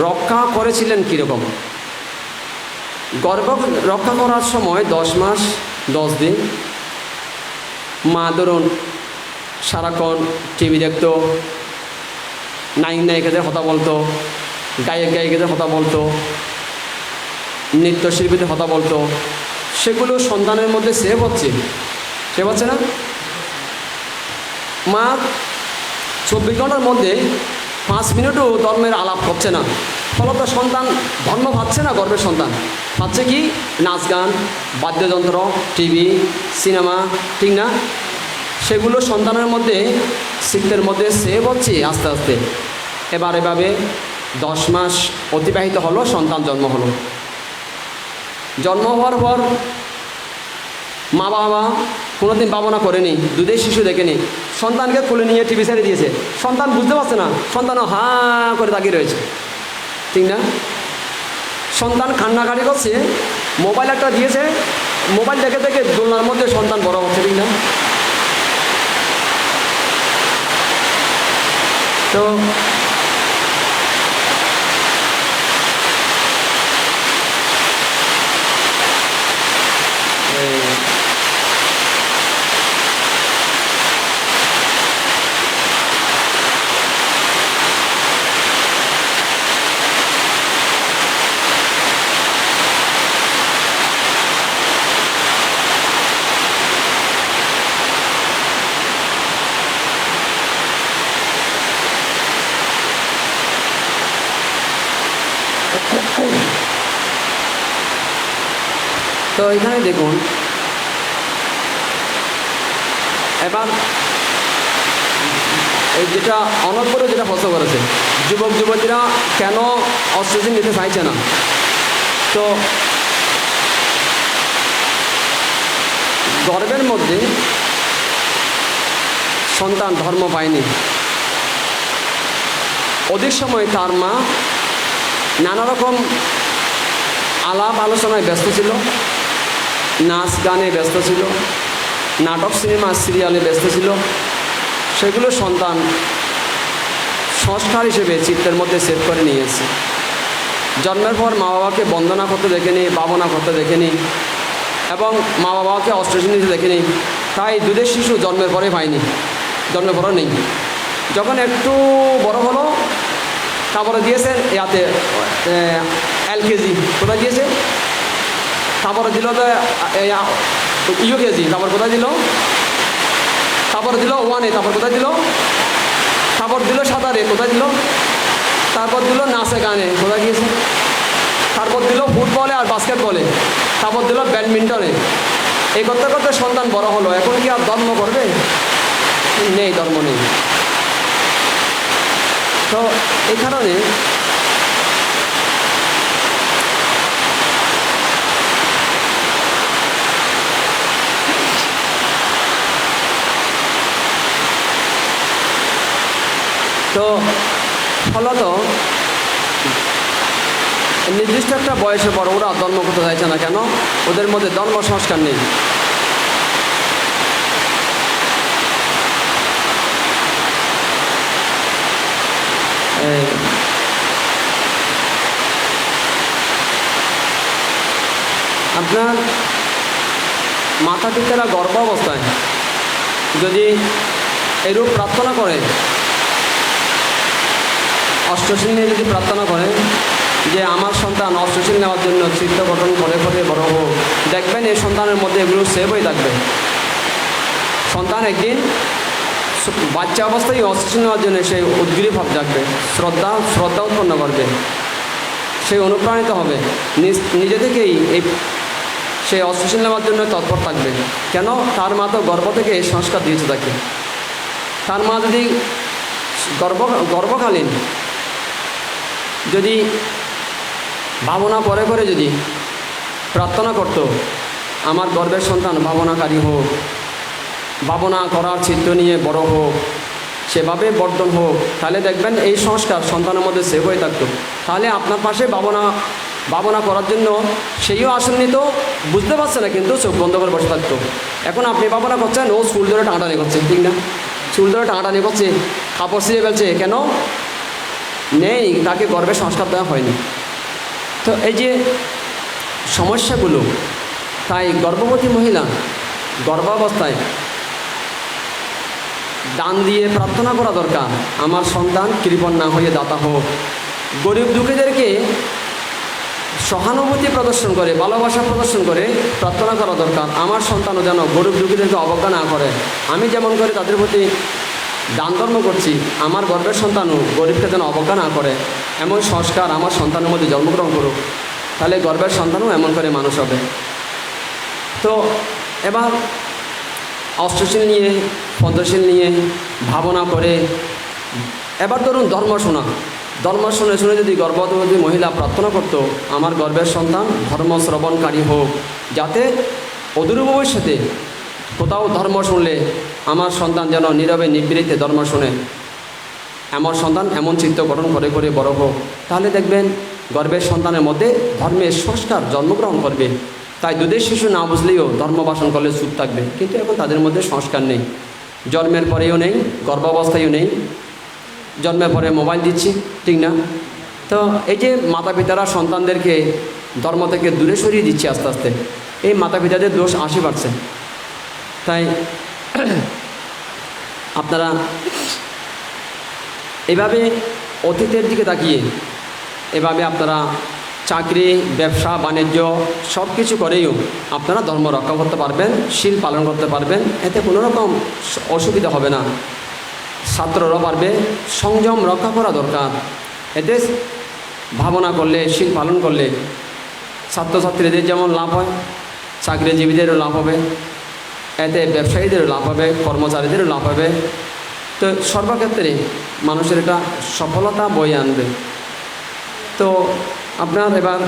রক্ষা করেছিলেন কীরকম? গর্ভ রক্ষা করার সময় 10 মাস 10 দিন মা ধরুন সারাক্ষণ টিভি দেখতো, নায়িকাদের কথা বলতো, গায়িকাদের কথা বলতো, নৃত্যশিল্পীদের কথা বলতো, সেগুলো সন্তানের মধ্যে সেভ হচ্ছে না? মা 24 ঘন্টার মধ্যে 5 মিনিটও ধর্মের আলাপ করছে না, ফলত সন্তান ধর্ম পাচ্ছে না। গর্ভের সন্তান পাচ্ছে কি? নাচ গান, বাদ্যযন্ত্র, টিভি, সিনেমা, ঠিক না? সেগুলো সন্তানের মধ্যে, চিত্তের মধ্যে সেভ হচ্ছে আস্তে আস্তে। এবার এভাবে 10 মাস অতিবাহিত হলো, সন্তান জন্ম হলো। জন্ম হওয়ার পর মা বাবা কোনোদিন ভাবনা করেনি, দুধের শিশু দেখেনি, সন্তানকে কোলে নিয়ে টিভি ছেড়ে দিয়েছে। সন্তান বুঝতে পারছে না, সন্তানও হাঁ করে তাকিয়ে রয়েছে, ঠিক না? সন্তান কান্নাকাটি করছে, মোবাইল একটা দিয়েছে, মোবাইল দেখে দেখে দোলনার মধ্যে সন্তান বড় হচ্ছে, ঠিক না? তো তো এখানে দেখুন, এবার এই যেটা অনর্গল যেটা প্রশ্ন করেছে, যুবক যুবতীরা কেন অস্ত্রশীল নিতে চাইছে না? তো গর্ভের মধ্যে সন্তান ধর্ম পায়নি, অধিক সময় তার মা নানা রকম আলাপ আলোচনায় ব্যস্ত ছিল, নাচ গানে ব্যস্ত ছিল, নাটক সিনেমা সিরিয়ালে ব্যস্ত ছিল। সেগুলো সন্তান সংস্কার হিসেবে চিত্তের মধ্যে সেভ করে নিয়েছে। জন্মের পর মা বাবাকে বন্দনা করতে দেখেনি, ভাবনা করতে দেখেনি, এবং মা বাবাকে অস্ত্রশীল নিতে দেখেনি। তাই দুধের শিশু জন্মের পরে পায়নি, জন্মের পরে নেই। যখন একটু বড় হলো, তারপরে দিয়েছে ইয়াতে LKG, কোথায় দিয়েছে? তারপরে দিল UKG, তারপর কোথায় দিল? তারপর দিল 1A, তারপর কোথায় দিল? তারপর দিল সাঁতারে, কোথায় দিল? তারপর দিল নাচে গানে, কোথায় গিয়েছে? তারপর দিল ফুটবলে আর বাস্কেটবলে, তারপর দিল ব্যাডমিন্টনে। এই করতে করতে সন্তান বড় হলো। এখন কি আর ধর্ম করবে? নেই, ধর্ম নেই। তো এই কারণে ফলত নির্দিষ্ট একটা বয়সে পর ওরা ধর্ম করতে চাইছে না। কেন? ওদের মধ্যে ধর্ম সংস্কার নেই। আপনার মাতা পিতারা গর্ভ অবস্থায় যদি এরূপ প্রার্থনা করে, অষ্টশীল নিয়ে যদি প্রার্থনা করে যে আমার সন্তান অষ্টশীল নেওয়ার জন্য চিত্ত গঠন করে করে বড় হোক, দেখবেন এই সন্তানের মধ্যে এগুলো সেভ হয়ে থাকবে। সন্তান একদিন বাচ্চা অবস্থায় অক্সিজেন নেওয়ার জন্য সেই উদ্গ্রীব ভাব জাগবে, শ্রদ্ধা উৎপন্ন করবে, সেই অনুপ্রাণিত হবে, নিজে থেকেই সেই অক্সিজেন নেওয়ার জন্য তৎপর থাকবে। কেন? তার মা তো গর্ভ থেকে এই সংস্কার দিয়েছে তাকে। তার মা যদি গর্ভকালীন যদি ভাবনা করে করে যদি প্রার্থনা করত, আমার গর্ভের সন্তান ভাবনাকারী হোক, ভাবনা করার চিত্ত নিয়ে বড় হোক, সেভাবে বর্ধন হোক, তাহলে দেখবেন এই সংস্কার সন্তানের মধ্যে সেভ হয়ে থাকতো। তাহলে আপনার পাশে ভাবনা করার জন্য সেইও আসন্নিত, বুঝতে পারছে না কিন্তু চোখ বন্ধ করে বসে থাকতো। এখন আপনি ভাবনা করছেন, ও চুল ধরে টানাটানি করছে, ঠিক না? চুল ধরে টানাটানি করছে, কাপড় ছিঁড়ে ফেলছে, কেন? নেই, তাকে গর্ভে সংস্কার দেওয়া হয়নি। তো এই যে সমস্যাগুলো, তাই গর্ভবতী মহিলা গর্ভাবস্থায় দান দিয়ে প্রার্থনা করা দরকার, আমার সন্তান কৃপণ না হয়ে দাতা হোক। গরিব দুঃখীদেরকে সহানুভূতি প্রদর্শন করে, ভালোবাসা প্রদর্শন করে প্রার্থনা করা দরকার, আমার সন্তানও যেন গরিব দুঃখীদেরকে অবজ্ঞা না করে। আমি যেমন করে তাদের প্রতি দান ধর্ম করছি, আমার গর্বের সন্তানও গরিবকে যেন অবজ্ঞা না করে, এমন সংস্কার আমার সন্তানের মধ্যে জন্মগ্রহণ করুক, তাহলে গর্বের সন্তানও এমন করে মানুষ হবে। তো এবার অষ্টশীল নিয়ে, পঞ্চশীল নিয়ে ভাবনা করে, এবার ধরুন ধর্ম শুনে শুনে যদি গর্ভবতী মহিলা প্রার্থনা করত, আমার গর্ভের সন্তান ধর্ম শ্রবণকারী হোক, যাতে অদূর ভবিষ্যতে কোথাও ধর্ম শুনলে আমার সন্তান যেন নীরবে নিবৃত্তে ধর্ম শুনে, আমার সন্তান এমন চিত্ত গঠন করে করে বড় হোক, তাহলে দেখবেন গর্ভের সন্তানের মধ্যে ধর্মের সংস্কার জন্মগ্রহণ করবে। তাই দুধের শিশু না বুঝলেও ধর্ম ভাষণ করলে চুপ থাকবে, কিন্তু এখন তাদের মধ্যে সংস্কার নেই, জন্মের পরেও নেই, গর্ভাবস্থায়ও নেই, জন্মের পরে মোবাইল দিচ্ছি, ঠিক না? তো এই যে মাতা পিতারা সন্তানদেরকে ধর্ম থেকে দূরে সরিয়ে দিচ্ছে আস্তে আস্তে, এই মাতা পিতাদের দোষ 80%। তাই আপনারা এভাবে অতীতের দিকে তাকিয়ে এভাবে আপনারা চাকরি, ব্যবসা, বাণিজ্য সব কিছু করেও আপনারা ধর্ম রক্ষা করতে পারবেন, শীল পালন করতে পারবেন, এতে কোনো রকম অসুবিধা হবে না। ছাত্ররা পারবে, সংযম রক্ষা করা দরকার। এতে ভাবনা করলে, শীল পালন করলে ছাত্রছাত্রীদের যেমন লাভ হয়, চাকরিজীবীদেরও লাভ হবে, এতে ব্যবসায়ীদেরও লাভ হবে, কর্মচারীদেরও লাভ হবে। তো সর্বক্ষেত্রে মানুষের এটা সফলতা বয়ে আনবে। তো আপনার এবার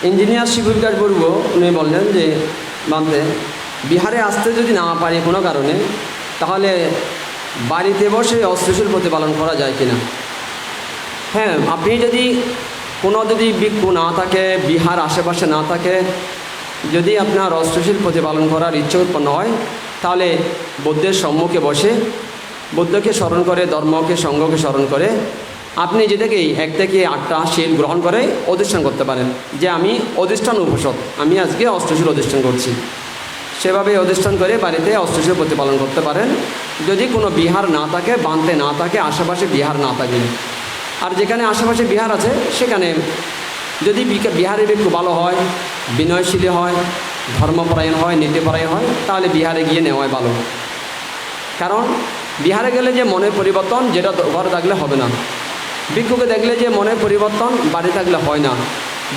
ইঞ্জিনিয়ার শিবুল বিকাশ বড়ুয়া উনি বললেন যে বান্ধে বিহারে আসতে যদি না পারি কোনো কারণে, তাহলে বাড়িতে বসে অশ্লীল প্রতিপালন করা যায় কিনা? হ্যাঁ, আপনি যদি ভিক্ষু না থাকে, বিহার আশেপাশে না থাকে, যদি আপনার অশ্লীল প্রতিপালন করার ইচ্ছে উৎপন্ন হয়, তাহলে বুদ্ধের সম্মুখে বসে বুদ্ধকে স্মরণ করে, ধর্মকে, সঙ্গকে স্মরণ করে আপনি নিজে থেকেই 1 থেকে 8টা শীল গ্রহণ করে অধিষ্ঠান করতে পারেন যে আমি অধিষ্ঠান উপাসক, আমি আজকে অষ্টশীল অধিষ্ঠান করছি। সেভাবে অধিষ্ঠান করে বাড়িতে অষ্টশীল প্রতিপালন করতে পারেন, যদি কোনো বিহার না থাকে, বাঁধতে না থাকে, আশেপাশে বিহার না থাকে। আর যেখানে আশেপাশে বিহার আছে সেখানে যদি বিহারের ভিক্ষু ভালো হয়, বিনয়শীলী হয়, ধর্মপরায়ণ হয়, নীতিপরায়ণ হয়, তাহলে বিহারে গিয়ে নেওয়াই ভালো। কারণ বিহারে গেলে যে মনের পরিবর্তন, যেটা ঘরে থাকলে হবে না। ভিক্ষুকে দেখলে যে মনের পরিবর্তন বাড়ি থাকলে হয় না।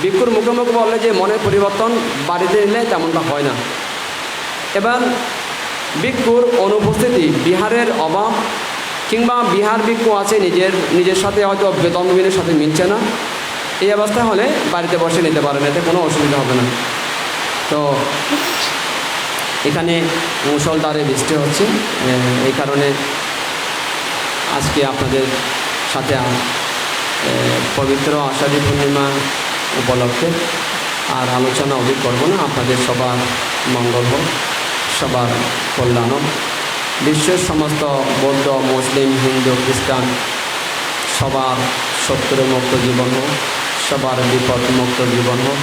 ভিক্ষুর মুখে মুখে বললে যে মনের পরিবর্তন বাড়িতে এলে তেমনটা হয় না। এবার ভিক্ষুর অনুপস্থিতি, বিহারের অভাব, কিংবা বিহার ভিক্ষু আছে নিজের সাথে হয়তো বেতনবিনের সাথে মিলছে না, এই অবস্থায় হলে বাড়িতে বসে নিতে পারেন, এতে কোনো অসুবিধা হবে না। তো এখানে মুষলধারে বৃষ্টি হচ্ছে, এই কারণে আজকে আপনাদের সাথে পবিত্র আষাঢ়ী পূর্ণিমা উপলক্ষে আর আলোচনা অধিক করব না। আপনাদের সবার মঙ্গল হোক, সবার কল্যাণ হোক, বিশ্বের সমস্ত বৌদ্ধ, মুসলিম, হিন্দু, খ্রিস্টান সবার শত্রুমুক্ত জীবন হোক, সবার বিপদমুক্ত জীবন হোক,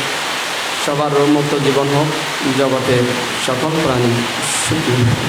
সবার রোগমুক্ত জীবন হোক, জগতের সকল প্রাণী সুখী হোক।